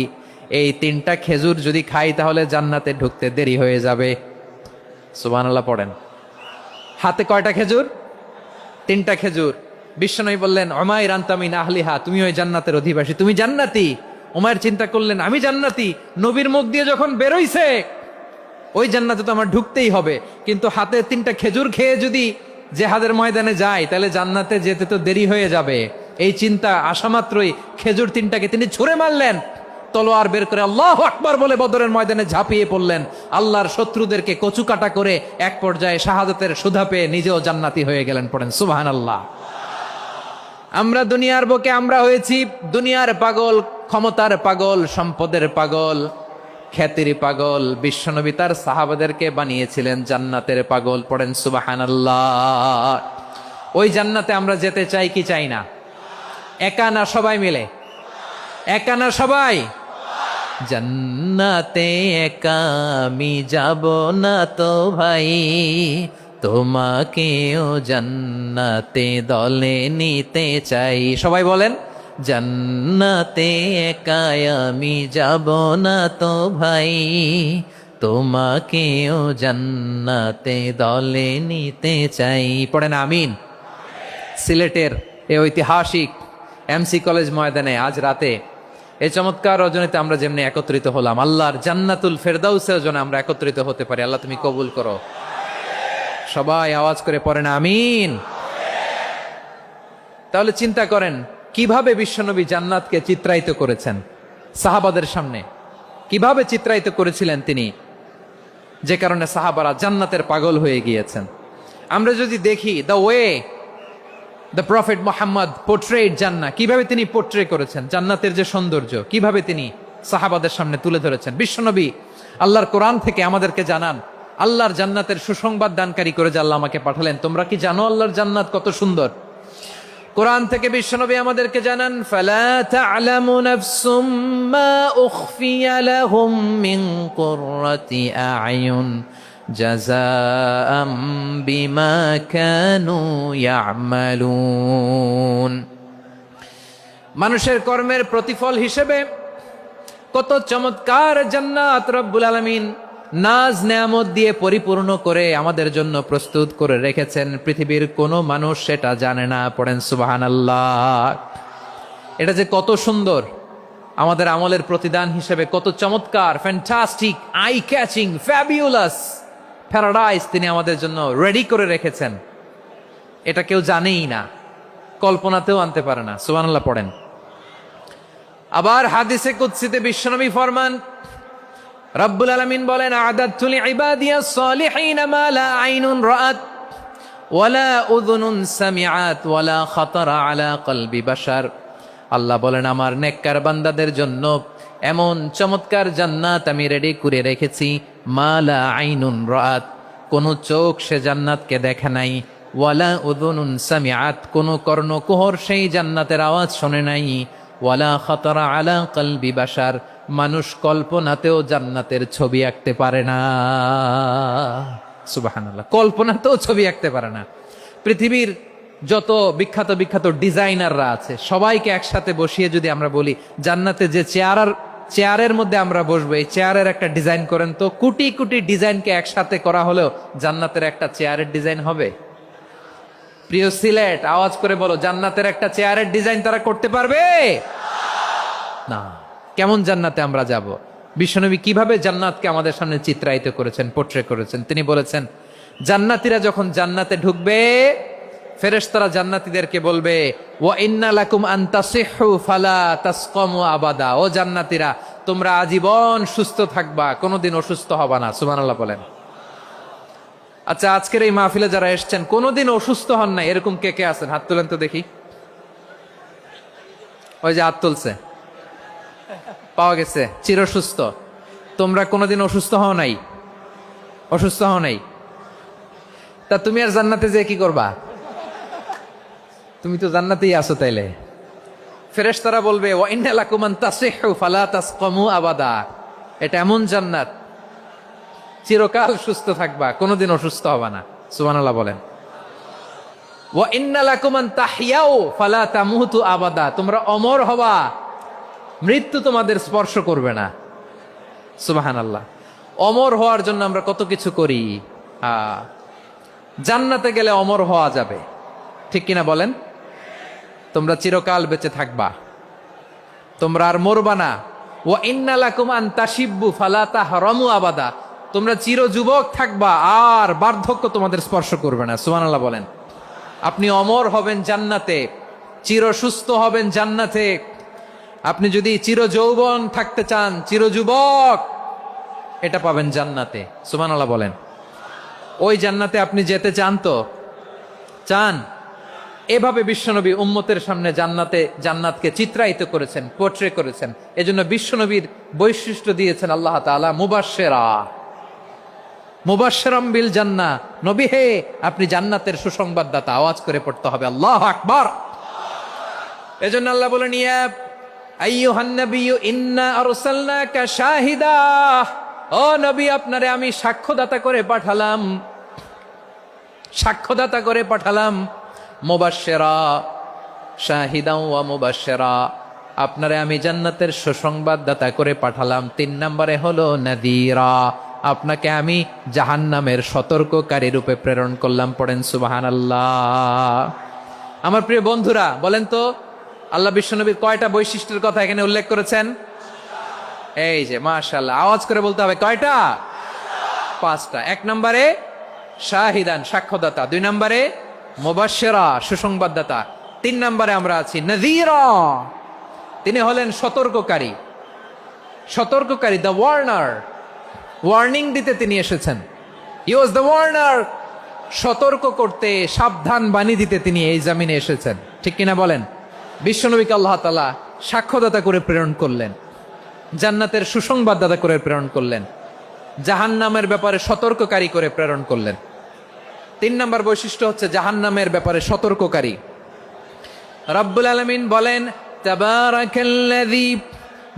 এই 3টা খেজুর যদি খাই তাহলে জান্নাতে ঢুকতে দেরি হয়ে যাবে। সুবহানাল্লাহ পড়েন। হাতে কয়টা খেজুর? 3টা খেজুর। বিশ্বনবী বললেন, উমাইর আনতা মিন আহলিহা, তুমি ওই জান্নাতের অধিবাসী, তুমি জান্নাতি। উমাইর চিন্তা করলেন, আমি জান্নাতি, নবীর মুখ দিয়ে যখন বেরোইছে ওই জান্নাতে তো আমার ঢুকতেই হবে, কিন্তু হাতে 3টা খেজুর খেয়ে যদি জেহাদের ময়দানে যাই তাহলে জান্নাতে যেতে তো দেরি হয়ে যাবে। এই চিন্তা আসা মাত্রই খেজুর 3টাকে তিনি ছুঁড়ে মারলেন, তলোয়ার বের করে আল্লাহু আকবার বলে বদরের ময়দানে ঝাঁপিয়ে পড়লেন। আল্লাহর শত্রুদেরকে কচুকাটা করে এক পর্যায়ে শাহাদাতের সুধা পেয়ে নিজেও জান্নাতি হয়ে গেলেন। পড়েন সুবহানাল্লাহ। আমরা দুনিয়ার বুকে আমরা হয়েছি দুনিয়ার পাগল, ক্ষমতার পাগল, সম্পদের পাগল, খ্যাতির পাগল। বিশ্বনবী তার সাহাবাদেরকে বানিয়েছিলেন জান্নাতের পাগল। পড়েন সুবহানাল্লাহ। ওই জান্নাতে আমরা যেতে চাই কি চাই না? একা না সবাই মিলে? একা না সবাই? জান্নাতে একা আমি যাব না তো ভাই, তোমাকেও জান্নাতে দলে নিতে চাই। সবাই বলেন, জান্নাতে একা আমি যাব না তো ভাই, তোমাকেও জান্নাতে দলে নিতে চাই। পড়েন আমিন। সিলেটের এই ঐতিহাসিক এমসি কলেজ ময়দানে আজ রাতে এই চমৎকার রজনীতে আমরা যেমনি একত্রিত হলাম, আল্লাহর জান্নাতুল ফেরদাউসের জন্য আমরা একত্রিত হতে পারি। আল্লাহ তুমি কবুল করো। সবাই আওয়াজ করে পড়েন আমিন। তাহলে চিন্তা করেন কিভাবে বিশ্বনবী জান্নাতকে চিত্রায়িত করেছেন সাহাবাদের সামনে, কিভাবে চিত্রায়িত করেছিলেন তিনি, যে কারণে সাহাবারা জান্নাতের পাগল হয়ে গিয়েছেন। আমরা যদি দেখি the way the prophet Muhammad portrait জান্নাত, কিভাবে তিনি পোর্ট্রে করেছেন জান্নাতের যে সৌন্দর্য, কিভাবে তিনি সাহাবাদের সামনে তুলে ধরেছেন। বিশ্বনবী আল্লাহর কোরআন থেকে আমাদেরকে জানান, আল্লাহর জান্নাতের সুসংবাদ দানকারী করে যে আল্লাহ আমাকে পাঠালেন। তোমরা কি জানো আল্লাহর জান্নাত কত সুন্দর? কোরআন থেকে বিশ্বনবী আমাদেরকে জানান, ফালা তা'লামু নাফসুম মা উখফিয়া লাহুম মিন কুররাতি আ'য়ুন জাযাআম বিমা কানু ইয়া'মালুন। মানুষের কর্মের প্রতিফল হিসেবে কত চমৎকার জান্নাত রব্বুল আলামিন নাজ নেয়ামত দিয়ে পরিপূর্ণ করে আমাদের জন্য প্রস্তুত করে রেখেছেন। পৃথিবীর কোনো মানুষ সেটা জানে না। পড়েন সুবহানাল্লাহ। এটা যে কত সুন্দর, আমাদের আমলের প্রতিদান হিসেবে কত চমৎকার, fantastic, eye catching, fabulous paradise তিনি আমাদের জন্য রেডি করে রেখেছেন। এটা কেউ জানেই না, কল্পনাতেও আনতে পারে না। সুবহানাল্লাহ পড়েন। আবার হাদিসে কুদসিতে বিশ্বনবী ফরমান, রব্বুল আলামিন বলেন, আ'দাদতু লিইবাদিয়াস সালিহিন মা লা আইনুন রাআত ওয়ালা উযুনুন সামিআত ওয়ালা খাতারা আলা কলবি বাশার। আল্লাহ বলেন, আমার নেককার বান্দাদের জন্য এমন চমৎকার জান্নাত আমি রেডি করে রেখেছি, মা লা আইনুন রাআত, কোন চোখ সে জান্নাতকে দেখে নাই, ওয়ালা উযুনুন সামিআত, কোন কর্ণকুহর সেই জান্নাতের আওয়াজ শোনে নাই, ওয়ালা খাতারা আলা কলবি বাশার, মানুষ কল্পনাতেও জান্নাতের ছবি আঁকতে পারে না। সুবহানাল্লাহ, কল্পনাতেও ছবি আঁকতে পারে না। পৃথিবীর যত বিখ্যাত বিখ্যাত ডিজাইনাররা আছে সবাইকে একসাথে বসিয়ে যদি আমরা বলি জান্নাতে যে চেয়ারের মধ্যে আমরা বসবো, এই চেয়ারের একটা ডিজাইন করেন তো, কোটি কোটি ডিজাইনকে একসাথে করা হলেও জান্নাতের একটা চেয়ারের ডিজাইন হবে? প্রিয় সিলেট, আওয়াজ করে বলো, জান্নাতের একটা চেয়ারের ডিজাইন তারা করতে পারবে না। কেমন জান্নাতে আমরা যাব? বিশ্বনবী কিভাবে জান্নাতকে আমাদের সামনে চিত্রায়িত করেছেন, পোর্ট্রে করেছেন। তিনি বলেছেন, জান্নাতীরা যখন জান্নাতে ঢুকবে ফেরেশতারা জান্নাতীদেরকে বলবে, ওয়া ইন্না লাকুম আন তাসিহু ফালা তাসকামু আবাদা, ও জান্নাতীরা তোমরা আজীবন সুস্থ থাকবা, কোনোদিন অসুস্থ হবা না। সুবহানাল্লাহ বলেন। আচ্ছা, আজকের এই মাহফিলে যারা এসেছেন কোনোদিন অসুস্থ হন না এরকম কে কে আছেন? হাত তুলেন তো দেখি। ওই যে হাত তুলছে, পাওয়া গেছে, চিরসুস্থ। তোমরা কোনোদিন অসুস্থ হও নাই? অসুস্থ হও নাই? তা তুমি আর জান্নাতে যে কি করবা? তুমি তো জান্নাতেই আছো। তাইলে ফেরেশতারা বলবে, ওয়া ইন্না লাকুম আন তাসিহু ফালা তাসকামু আবাদা, এটা এমন জান্নাত চিরকাল সুস্থ থাকবা, কোনোদিন অসুস্থ হবা না। সুবহানাল্লাহ বলেন। ওয়া ইন্না লাকুম আন তাহইয়াও ফালা তামুতু আবাদা, তোমরা অমর হবা, মৃত্যু তোমাদের স্পর্শ করবে না। সুবহানাল্লাহ। অমর হওয়ার জন্য আমরা কত কিছু করি। জান্নাতে গেলে অমর হওয়া যাবে, ঠিক কিনা বলেন? তোমরা চিরকাল বেঁচে থাকবা, তোমরা আর মরবা না। ওয়া ইন্না লাকুম আন তাশিব্বু ফালা তাহরামু আবাদা, তোমরা চির যুবক থাকবা, আর বার্ধক্য তোমাদের স্পর্শ করবে না। সুবহানাল্লাহ বলেন। আপনি অমর হবেন জান্নাতে, চির সুস্থ হবেন জান্নাতে। আপনি যদি চির যৌবন থাকতে চান, চির যুবক, এটা পাবেন জান্নাতে। সুবহানাল্লাহ বলেন। ওই জান্নাতে আপনি যেতে চান তো? চান? এভাবে বিশ্বনবী উম্মতের সামনে জান্নাতকে চিত্রায়িত করেছেন, পোর্ট্রে করেছেন। এজন্য বিশ্বনবীর বৈশিষ্ট্য দিয়েছেন আল্লাহ তাআলা মুবাশশিরাম বিল জান্নাহ। নবী হে, আপনি জান্নাতের সুসংবাদদাতা। আওয়াজ করে পড়তে হবে আল্লাহু আকবার। এজন্য আল্লাহ বলেন, ইয়া আইয়ুহান নাবিয়্যু ইন্না আরসালনাকা শাহিদা, ও নবী, আপনারে আমি সাক্ষ্যদাতা করে পাঠালাম, সাক্ষ্যদাতা করে পাঠালাম। মুবাশশিরা, শাহিদা ওয়া মুবাশশিরা, আপনারে আমি জান্নাতের সুসংবাদদাতা করে পাঠালাম। 3 নম্বরে হলো নাযীরা, আপনাকে আমি জাহান্নামের সতর্ককারী রূপে প্রেরণ করলাম। পড়েন সুবহানাল্লাহ। আমার প্রিয় বন্ধুরা, বলেন তো আল্লাহ বিশ্বনবীর কয়টা বৈশিষ্ট্যের কথা এখানে উল্লেখ করেছেন? এই যে মাশাআল্লাহ, আওয়াজ করে বলতে হবে, কয়টা? 5টা। 1 নম্বরে শাহিদান, সাক্ষ্যদাতা। 2 নম্বরে মুবাশশিরা, সুসংবাদদাতা। 3 নম্বরে আমরা আছি নাযীরা, তিনি হলেন সতর্ককারী। সতর্ককারী, দ্য ওয়ার্নার, ওয়ার্নিং দিতে তিনি এসেছেন। হি ওয়াজ দ্য ওয়ার্নার, সতর্ক করতে, সাবধান বাণী দিতে তিনি এই জমিনে এসেছেন, ঠিক কিনা বলেন? বিশ্বনবীকে আল্লাহ তাআলা সাক্ষ্যদাতা করে প্রেরণ করলেন, জান্নাতের সুসংবাদদাতা করে প্রেরণ করলেন, জাহান্নামের ব্যাপারে সতর্ককারী করে প্রেরণ করলেন। 3 নম্বর বৈশিষ্ট্য হচ্ছে জাহান্নামের ব্যাপারে সতর্ককারী। রব্বুল আলামিন বলেন, তাবারাকাল্লাযী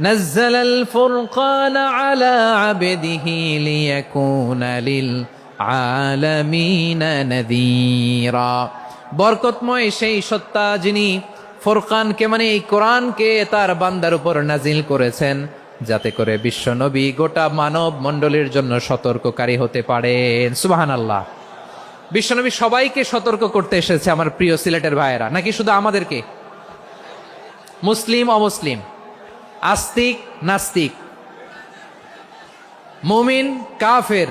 নাযালাল ফুরকানা আলা আবদিহি লিয়াকুনা লিল আলামিনা নাযীরা, বরকতময় সেই সত্তা যিনি ফুরকানকে, মানে এই কোরআনকে তার বান্দার উপর নাজিল করেছেন, যাতে করে বিশ্ব নবী গোটা মানব মণ্ডলীর জন্য সতর্ককারী হতে পারেন। সুবহানাল্লাহ। বিশ্বনবী সবাইকে সতর্ক করতে এসেছে, আমার প্রিয় সিলেটের ভাইয়েরা, নাকি শুধু আমাদেরকে? মুসলিম অমুসলিম, আস্তিক নাস্তিক, মুমিন কাফের,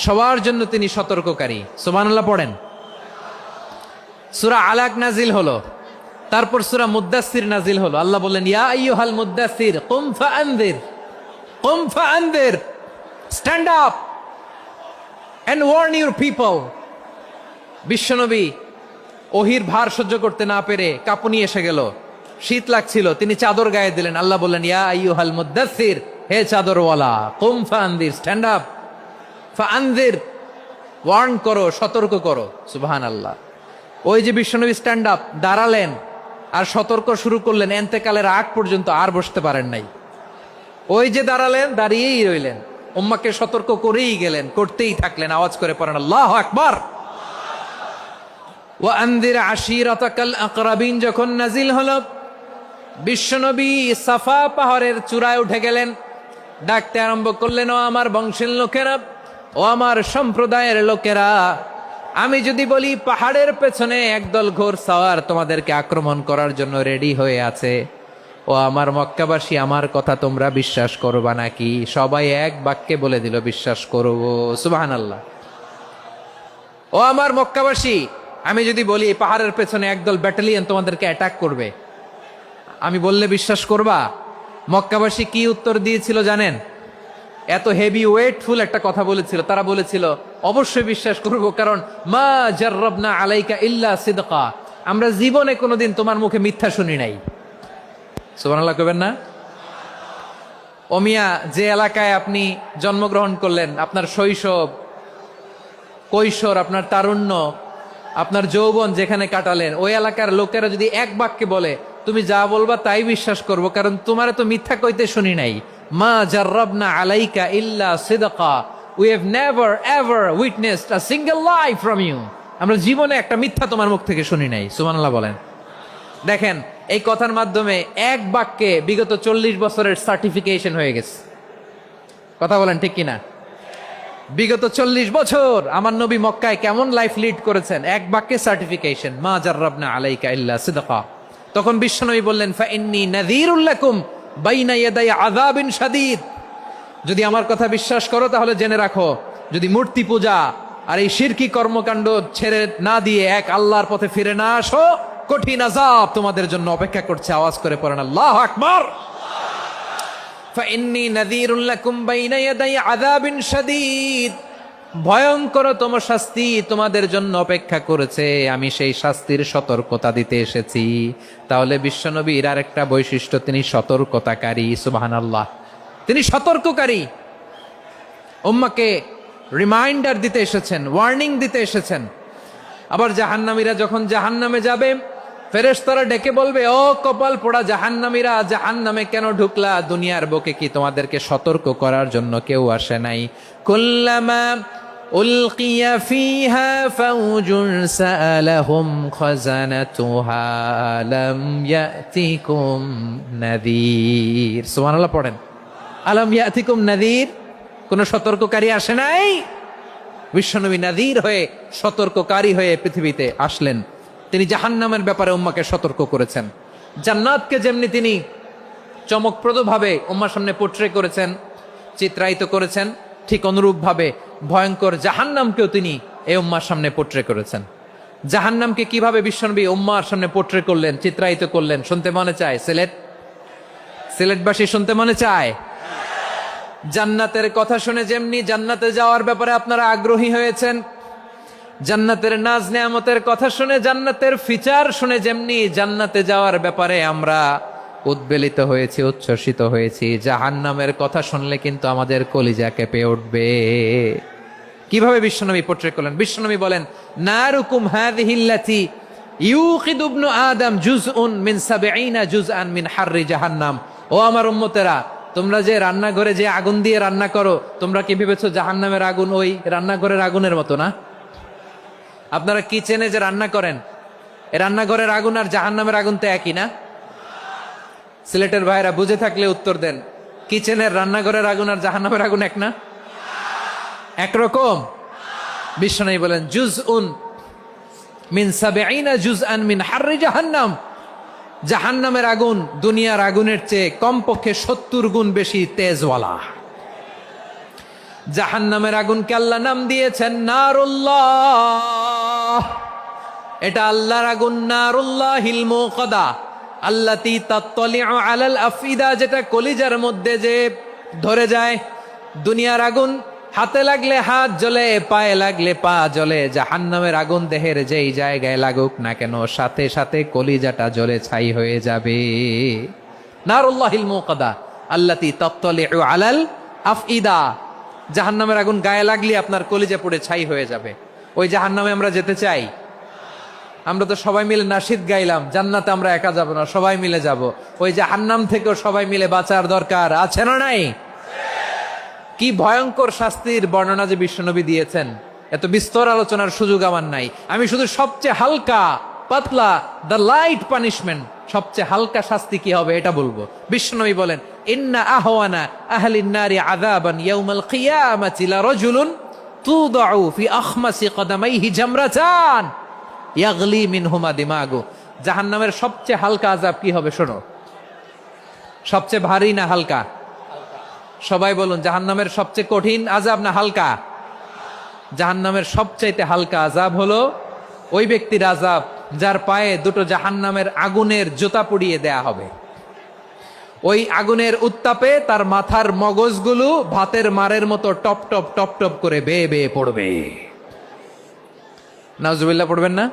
সবার জন্য তিনি সতর্ককারী। সুবহানাল্লাহ পড়েন। সূরা আলাক নাজিল হলো, তারপর সূরা মুদ্দাসসির নাজিল হলো। আল্লাহ বললেন, ইয়া আইয়ুহাল মুদ্দাসসির কুম ফাআনযির, কুম ফাআনযির, stand up and warn your people. বিশ্বনবী ওহির ভার সহ্য করতে না পেরে কাঁপুনি এসে গেল, শীত লাগছিল, তিনি চাদর গায়ে দিলেন। আল্লাহ বললেন, ইয়া আইয়ুহাল মুদ্দাসসির, হে চাদরওয়ালা, কুম ফাআনযির, স্ট্যান্ড আপ, ফাআনযির, ওয়ার্ন করো, সতর্ক করো। সুবহানাল্লাহ। ওই যে বিশ্বনবী স্ট্যান্ড আপ, দাঁড়ালেন আর সতর্ক শুরু করলেন, এন্তেকালের আগ পর্যন্ত আর বসতে পারেন নাই। ওই যে দাঁড়ালেন, দাঁড়িয়েই রইলেন, উম্মাকে সতর্ক করেই গেলেন, করতেই থাকলেন। আওয়াজ করে পড়েন আল্লাহু আকবার। ওয়া আনযির আশীরাতাকাল আকরাবিন যখন নাজিল হলো, বিশ্বনবী সাফা পাহাড়ের চূড়ায় উঠে গেলেন, ডাকতে আরম্ভ করলেন, ও আমার বংশের লোকেরা, ও আমার সম্প্রদায়ের লোকেরা, আমি যদি বলি পাহাড়ের পেছনে একদল ঘোড়সাওয়ার তোমাদেরকে আক্রমণ করার জন্য রেডি হয়ে আছে, ও আমার মক্কাবাসী, আমার কথা তোমরা বিশ্বাস করবা নাকি? সবাই এক বাক্যে বলে দিল, বিশ্বাস করব। সুবহানাল্লাহ। ও আমার মক্কাবাসী, আমি যদি বলি পাহাড়ের পেছনে একদল ব্যাটালিয়ন তোমাদেরকে অ্যাটাক করবে, আমি বললে বিশ্বাস করবা? মক্কাবাসী কি উত্তর দিয়েছিল জানেন? এত হেভি ওয়েটফুল একটা কথা বলেছিল। তারা বলেছিল, অবশ্যই বিশ্বাস করব, কারণ মা জাররাবনা আলাইকা ইল্লা সিদকা, আমরা জীবনে কোনোদিন তোমার মুখে মিথ্যা শুনি নাই। সুবহানাল্লাহ কইবেন না? ও মিয়া, যে এলাকায় আপনি জন্মগ্রহণ করলেন, আপনার শৈশব, কৈশোর, আপনার তারুণ্য, আপনার যৌবন যেখানে কাটালেন, ওই এলাকার লোকেরা যদি এক বাক্যে বলে, তুমি যা বলবা তাই বিশ্বাস করব, কারণ তোমারে তো মিথ্যা কইতে শুনি নাই। মা জাররাবনা আলাইকা ইল্লা সিদকা, we have never ever witnessed a single lie from you. আমরা জীবনে একটা মিথ্যা তোমার মুখ থেকে শুনি নাই, সুবহানাল্লাহ বলেন। দেখেন, এই কথার মাধ্যমে এক বাক্যে বিগত 40 বছরের সার্টিফিকেশন হয়ে গেছে। কথা বলেন ঠিক কিনা? বিগত 40 বছর আমার নবী মক্কায় কেমন লাইফ লিড করেছেন, এক বাক্যে সার্টিফিকেশন, মা জাররাবনা আলাইকা ইল্লা সিদকা। তখন বিশ্বনবী বললেন, ফা ইন্নী নাযীরুল লাকুম বাইনা ইয়াদাই আযাবিন শাদীদ। যদি আমার কথা বিশ্বাস করো তাহলে জেনে রাখো, যদি মূর্তি পূজা আর এই শিরকি কর্মকাণ্ড ছেড়ে না দিয়ে এক আল্লাহর পথে ফিরে না আসো, কঠিন আযাব তোমাদের জন্য অপেক্ষা করছে। আওয়াজ করে পড়েন আল্লাহু আকবার। ফাইন্নী নাযীরুল লাকুম বাইনা ইয়াদাই আযাবিন শাদীদ। ভয়ঙ্করতম শাস্তি তোমাদের জন্য অপেক্ষা করেছে, আমি সেই শাস্তির সতর্কতা দিতে এসেছি। তাহলে বিশ্বনবীর আরেকটা বৈশিষ্ট্য, তিনি সতর্কতাকারী। সুবহানাল্লাহ, তিনি সতর্ককারী। উম্মাকে রিমাইন্ডার দিতে এসেছেন, ওয়ার্নিং দিতে এসেছেন। আবার জাহান্নামীরা যখন জাহান্নামে যাবে, ফেরেশতারা ডেকে বলবে, ও কপাল পোড়া জাহান্নামীরা, জাহান্নামে কেন ঢুকলা? দুনিয়ার বুকে কি তোমাদেরকে সতর্ক করার জন্য কেউ আসে নাই? কুল্লামা উলকিয়া ফিহা ফাউজুন সাআলাহুম খাজানাতুহা আলাম ইয়াতিকুম নাযীর। সুবহানাল্লাহ পড়েন, আলাম ইয়াতিকুম নাযীর। কোন সতর্ককারী আসে নাই? বিশ্বনবী নাযীর হয়ে, সতর্ককারী হয়ে পৃথিবীতে আসলেন। তিনি জাহান্নামের ব্যাপারে উম্মাকে সতর্ক করেছেন। জান্নাতকে যেমনি তিনি চমকপ্রদভাবে উম্মার সামনে পোট্রে করেছেন, চিত্রায়িত করেছেন, ঠিক অনুরূপভাবে ভয়ঙ্কর জাহান্নামকেও তিনি এই উম্মার সামনে পোট্রে করেছেন। জাহান্নামকে কিভাবে বিশ্বনবী উম্মার সামনে পোট্রে করলেন, চিত্রায়িত করলেন, শুনতে মনে চায়? সিলেটবাসী শুনতে মনে চায়? জান্নাতের কথা শুনে যেমনি জান্নাতে যাওয়ার ব্যাপারে আপনারা আগ্রহী হয়েছেন, জান্নাতের নাজ নেয়ামতের কথা শুনে, জান্নাতের ফিচার শুনে যেমনি জান্নাতে যাওয়ার ব্যাপারে আমরা উদ্বেলিত হয়েছি, উচ্ছ্বসিত হয়েছি, জাহান্নামের কথা শুনলে কিন্তু আমাদের কলিজা কেঁপে উঠবে। কিভাবে বিশ্বনবী পোট্রে করলেন? বিশ্বনবী বলেন, নারুকুম হাযিহিল্লাতী ইউকিদু ইবনু আদম জুজউন মিন ৭০ জুজআন মিন হাররি জাহান্নাম। ও আমার উম্মতেরা, তোমরা যে রান্নাঘরে যে আগুন দিয়ে রান্না করো, তোমরা কি ভেবেছো জাহান্নামের আগুন ওই রান্নাঘরের আগুনের মতো না? আপনারা কিচেনে যে রান্না করেন, এই রান্নাঘরের আগুন আর জাহান্নামের আগুন তো একই না? সিলেটের ভাইরা বুঝে থাকলে উত্তর দেন, কিচেনের রান্নাঘরের আগুন আর জাহান্নামের আগুন এক না? একরকম? বিশ্বনবী বলেন, জুজউন মিন ৭০ জুজআন মিন হাররি জাহান্নাম। জাহান্নামের আগুন দুনিয়ার আগুনের চেয়ে কমপক্ষে ৭০ গুণ বেশি তেজওয়ালা। জাহান্নামের আগুনকে আল্লাহ নাম দিয়েছেন নারুল্লাহ। এটা আল্লাহর আগুন, নারুল্লাহিল মুকাদা আল্লাতী তাত্তালিউ আলাল আফইদা, যেটা কলিজার মধ্যে যে ধরে যায়। দুনিয়ার আগুন হাতে লাগলে হাত জ্বলে, পায়ে লাগলে পা জ্বলে। জাহান্নামের আগুন দেহের যেই জায়গায় লাগুক না কেন, সাথে সাথে কলিজাটা জ্বলে ছাই হয়ে যাবে। নারুল্লাহিল মুকাদা আল্লাতী তাত্তালিউ আলাল আফইদা। জাহান্নামের আগুন গায়ে লাগলে আপনার কলিজা পুড়ে ছাই হয়ে যাবে। ওই জাহান্নামে আমরা যেতে চাই? আমরা তো সবাই মিলে নাশিদ গাইলাম, জান্নাতে আমরা একা যাব না, সবাই মিলে যাব। ওই জাহান্নাম থেকেও সবাই মিলে বাঁচার দরকার আছে না নাই? কি ভয়ঙ্কর শাস্তির বর্ণনা যে বিশ্বনবী দিয়েছেন, এত বিস্তর আলোচনার সুযোগ আমার নাই। আমি শুধু সবচেয়ে হালকা পাতলা, দ্য লাইট পানিশমেন্ট, সবচেয়ে হালকা শাস্তি কি হবে এটা বলবো। বিশ্বনবী বলেন, ইন্না আহওয়ানা আহলিন নারি আযাবান ইয়াউমাল কিয়ামাতি লারাজুলুন তুদাউ ফি আখমাসি কদামাইহি জামরাতান ইয়াগলি মিনহুমা দিমাগু। জাহান্নামের সবচেয়ে হালকা আযাব কি হবে শোনো। সবচেয়ে ভারী না হালকা? সবাই বলুন, জাহান্নামের সবচেয়ে কঠিন আযাব না হালকা? জাহান্নামের সবচাইতে হালকা আযাব হলো ওই ব্যক্তির আযাব যার পায়ে দুটো জাহান্নামের আগুনের জুতা পুড়িয়ে দেয়া হবে। ওই আগুনের উত্তাপে তার মাথার মগজগুলো ভাতের মারের মতো টপ টপ টপ টপ করে বেয়ে বেয়ে পড়বে। নাউজুবিল্লাহ পড়বেন না?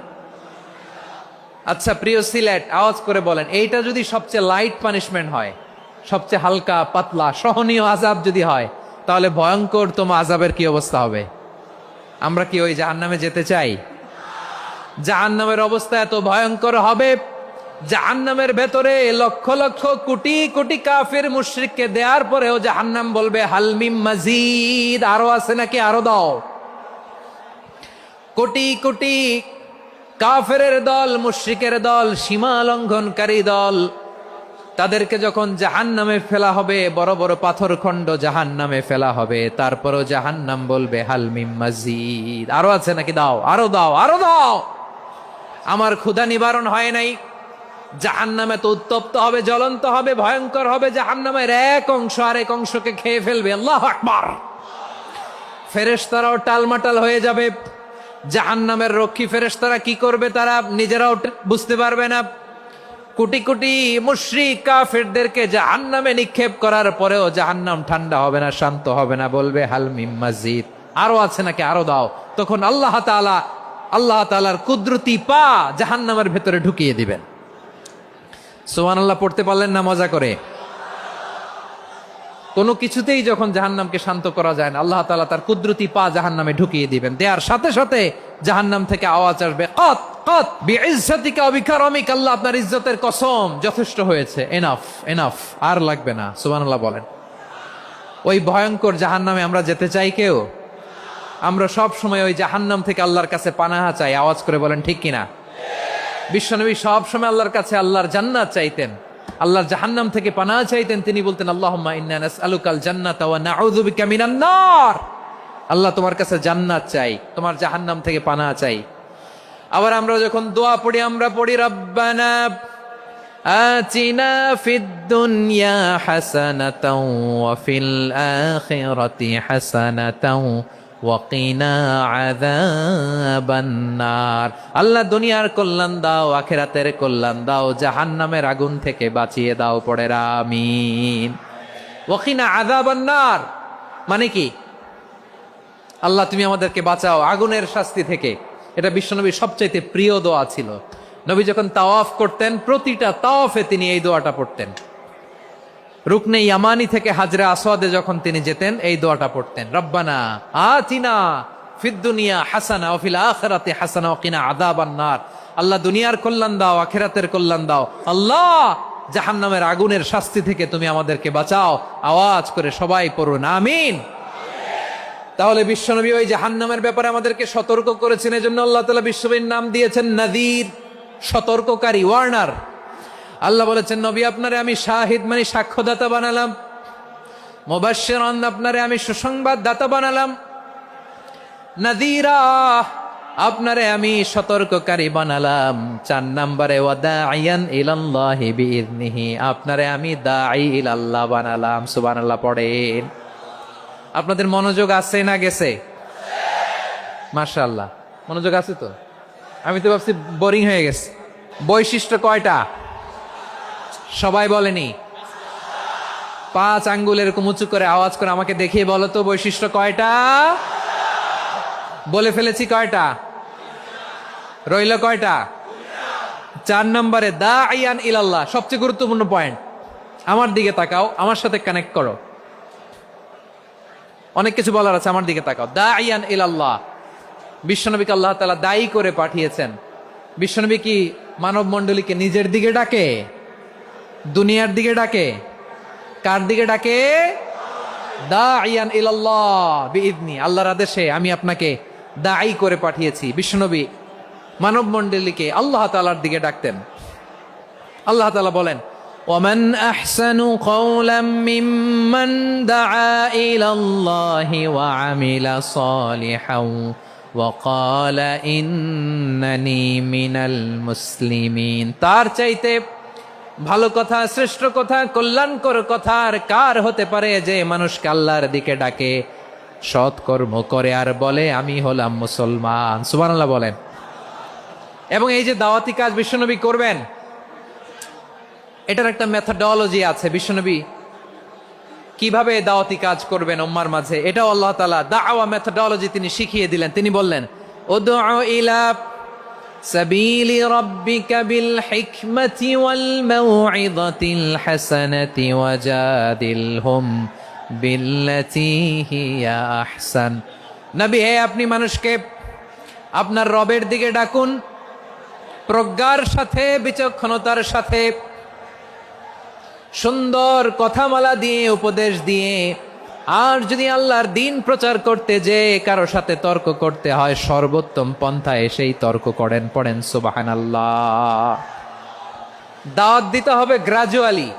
আচ্ছা প্রিয় সিলেট, আওয়াজ করে বলেন, এইটা যদি সবচেয়ে লাইট পানিশমেন্ট হয়, সবচেয়ে হালকা পাতলা সহনীয় আযাব যদি হয়, তাহলে ভয়ঙ্করতম আযাবের কি অবস্থা হবে? আমরা কি ওই জাহান্নামে যেতে চাই? জাহান্নামের অবস্থা এত ভয়ঙ্কর হবে, জাহান্নামের ভেতরে লক্ষ লক্ষ কোটি কোটি কাফির মুশরিককে দেওয়ার পরেও জাহান্নাম বলবে হাল মিম মাজিদ, আরো আছে নাকি, আরো দাও। কোটি কোটি কাফেরের দল, মুশরিকের দল, সীমা লঙ্ঘনকারী দল, তাদেরকে যখন জাহান্নামে ফেলা হবে, বড় বড় পাথর খণ্ড জাহান্নামে ফেলা হবে, তারপরও জাহান্নাম বলবে হাল মিম মাজিদ, আরো আছে নাকি, দাও, আরো দাও, আরো দাও। আমার ক্ষুধা নিবারণ হয় নাই। জাহান্নামে তো উত্তপ্ত হবে, জ্বলন্ত হবে, ভয়ঙ্কর হবে। জাহান্নামের এক অংশ আরেক অংশকে খেয়ে ফেলবে। আল্লাহু আকবার। ফেরেশতারাও টালমাটাল হয়ে যাবে। জাহান্নামের রক্ষী ফেরেশতারা কি করবে তারা নিজেরাও বুঝতে পারবে না। কোটি কোটি মুশরিক কাফেরদেরকে জাহান্নামে নিক্ষেপ করার পরেও জাহান্নাম ঠান্ডা হবে না, শান্ত হবে না, বলবে হাল মিম মাজিদ, আরো আছে নাকি, আরো দাও। তখন আল্লাহ তাআলার কুদরতি পা জাহান্নামের ভেতরে ঢুকিয়ে দিবেন। সুবহানাল্লাহ পড়তে পারলেন না মজা করে? কোনো কিছুতেই যখন জাহান্নামকে শান্ত করা যায় না, আল্লাহ তাআলা তার কুদরতি পা জাহান্নামে ঢুকিয়ে দিবেন। দেওয়ার সাথে সাথে জাহান্নাম থেকে আওয়াজ আসবে, কত কত বিইজ্জাতিকা ওয়া বিকারামিকা, আল্লাহ আপনার ইজ্জতের কসম, যথেষ্ট হয়েছে, এনাফ এনাফ, আর লাগবে না। সুবহানাল্লাহ বলেন। ওই ভয়ঙ্কর জাহান্নামে আমরা যেতে চাই কেউ? আমরা সব সময় ওই জাহান্নাম থেকে আল্লাহর কাছে পানাহা চাই। আওয়াজ করে বলেন ঠিক কিনা? বিশ্বনবী সব সময় আল্লাহর কাছে আল্লাহর জান্নাত চাইতেন, আল্লাহর জাহান্নাম থেকে পানাহা চাইতেন। তিনি বলতেন আল্লাহুম্মা ইন্না নাসআলুকাল জান্নাতা ওয়া নাউযু বিকা মিনান নার। আল্লাহ তোমার কাছে জান্নাত চাই, তোমার জাহান্নাম থেকে পানাহা চাই। আবার আমরা যখন দোয়া পড়ি, আমরা পড়ি রব্বানা আতিনা ফিদ দুনিয়া হাসানাতাও ওয়া ফিল আখিরাতি হাসানাতাও ওয়া কিনা আযাবান নার। আল্লাহ দুনিয়ার কল্যাণ দাও, আখিরাতের কল্যাণ দাও, জাহান্নামের আগুন থেকে বাঁচিয়ে দাও। পড়ে আমিন। ওয়া কিনা আযাবান নার মানে কি? আল্লাহ তুমি আমাদেরকে বাঁচাও আগুনের শাস্তি থেকে। এটা বিশ্বনবীর সবচাইতে প্রিয় দোয়া ছিল। নবী যখন তাওয়াফ করতেন, প্রতিটা তাওয়াফে তিনি এই দোয়াটা পড়তেন। রুকনে ইয়ামানি থেকে হাজরে আসওয়াদে যখন তিনি যেতেন, এই দোয়াটা পড়তেন, রব্বানা আতিনা ফিদ দুনিয়া হাসানা ওয়া ফিল আখিরাতি হাসানা ওয়া কিনা আযাবান নার। আল্লাহ দুনিয়ার কল্যাণ দাও, আখিরাতের কল্যাণ দাও। আল্লাহ জাহান্নামের আগুনের শাস্তি থেকে তুমি আমাদেরকে বাঁচাও। আওয়াজ করে সবাই পড়ুন আমিন। তাহলে বিশ্বনবী ওই জাহান্নামের ব্যাপারে আমাদেরকে সতর্ক করেছেন। এজন্য আল্লাহ তাআলা বিশ্বনবীর নাম দিয়েছেন নাযীর, সতর্ককারী, ওয়ার্নার। আল্লাহ বলেছেন নবী আপনারে আমি শাহিদ মানে সাক্ষ্যদাতা বানালাম, মুবাশশিরান আপনারে আমি সুসংবাদ দাতা বানালাম, নাযীরা আপনারে আমি সতর্ককারী বানালাম। 4 নম্বরে ওয়া দাঈয়ান ইলাল্লাহি বিইذনিহি, আপনারে আমি দাঈ ইলাল্লাহ বানালাম। সুবহানাল্লাহ পড়েন। আপনাদের মনোযোগ আছে না গেছে? মাশাআল্লাহ মনোযোগ আছে তো। আমি তো ভাবছি বোরিং হয়ে গেছে। বৈশিষ্ট্য কয়টা সবাই বলেনি? 5 আঙ্গুল এরকম উঁচু করে আওয়াজ করে আমাকে দেখিয়ে বলো তো বৈশিষ্ট্য কয়টা? বলে ফেলেছি কয়টা? রইল কয়টা? 4 নম্বরে দাঈয়ান ইলাল্লাহ, সবচেয়ে গুরুত্বপূর্ণ পয়েন্ট। আমার দিকে তাকাও, আমার সাথে কানেক্ট করো। অনেক কিছু বলার আছে, আমার দিকে তাকাও। দাঈয়ান ইলাল্লাহ, বিশ্বনবীকে আল্লাহ তাআলা দায়ী করে পাঠিয়েছেন। বিশ্বনবী কি মানব মণ্ডলীকে নিজের দিকে ডাকে? দুনিয়ার দিকে ডাকে? কার দিকে ডাকে? দাঈয়ান ইলাল্লাহ বিইذনি, আল্লাহর আদেশে আমি আপনাকে দায়ী করে পাঠিয়েছি। বিশ্বনবী মানব মণ্ডলীকে আল্লাহ তাআলার দিকে ডাকতেন। আল্লাহ তাআলা বলেন ومن أحسن قولا ممن دعا إلى الله وعمل صالحا وقال إنني من المسلمين। তার চাইতে ভালো কথা, শ্রেষ্ঠ কথা, কল্যাণকর কথা আর কার হতে পারে যে মানুষকে আল্লাহর দিকে ডাকে, সৎকর্ম করে আর বলে আমি হলাম মুসলমান। সুবহানাল্লাহ বলেন। এবং এই যে দাওয়াতি কাজ বিশ্বনবী করবেন, এটার একটা মেথডোলজি আছে। বিশ্বনবী কিভাবে দাওয়াতি কাজ করবেন উম্মার মাঝে, এটাও আল্লাহ তাআলা দাওয়া মেথডোলজি তিনি শিখিয়ে দিলেন। তিনি বললেন উদউ ইলা সাবিলি রাব্বিকা বিল হিকমাতি ওয়াল মাউইযাতিল হাসানাতি ওয়াজাদিলহুম বিল্লাতী হিয়া আহসান। নবী হে, আপনি মানুষকে আপনার রবের দিকে ডাকুন প্রজ্ঞার সাথে, বিচক্ষণতার সাথে, সুন্দর কথামালা দিয়ে, উপদেশ দিয়ে, আর যদি আল্লাহর দিন প্রচার করতে যে কারো সাথে তর্ক করতে হয়, সর্বোত্তম পন্থায় সেই তর্ক করেন। পড়েন সুবহানাল্লাহ। দাওয়াত দিতে হবে গ্রাজুয়ালি।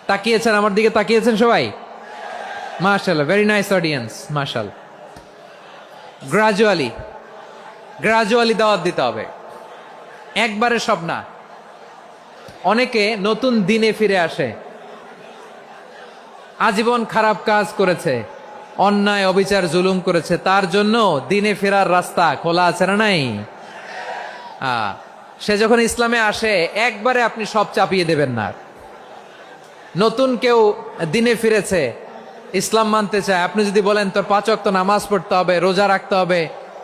তাকিয়েছেন আমার দিকে, তাকিয়েছেন সবাই? মাশাআল্লাহ, ভেরি নাইস অডিয়েন্স, মাশাআল্লাহ। গ্রাজুয়ালি গ্রাজুয়ালি দাওয়াত দিতে হবে, একবারে সব না। অনেকে নতুন দিনে ফিরে আসে, আজীবন খারাপ কাজ করেছে, অন্যায় অবিচার জুলুম করেছে, তার জন্য দিনে ফেরার রাস্তা খোলা আছে না নাই? সে যখন ইসলামে আসে একবারে আপনি সব চাপিয়ে দেবেন না। নতুন কেউ দিনে ফিরেছে, ইসলাম মানতে চায়, আপনি যদি বলেন তোর 5 ওয়াক্ত নামাজ পড়তে হবে, রোজা রাখতে হবে,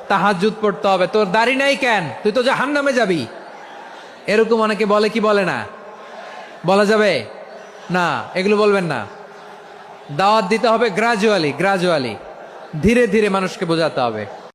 তাহাজ্জুদ পড়তে হবে, তোর দাড়ি নাই কেন, তুই তো জাহান্নামে যাবি, এরকম অনেকে বলে কি বলে না? বলা যাবে না, এগুলো বলবেন না। দাওয়াত দিতে হবে গ্রাজুয়ালি, ধীরে ধীরে মানুষকে বোঝাতে হবে।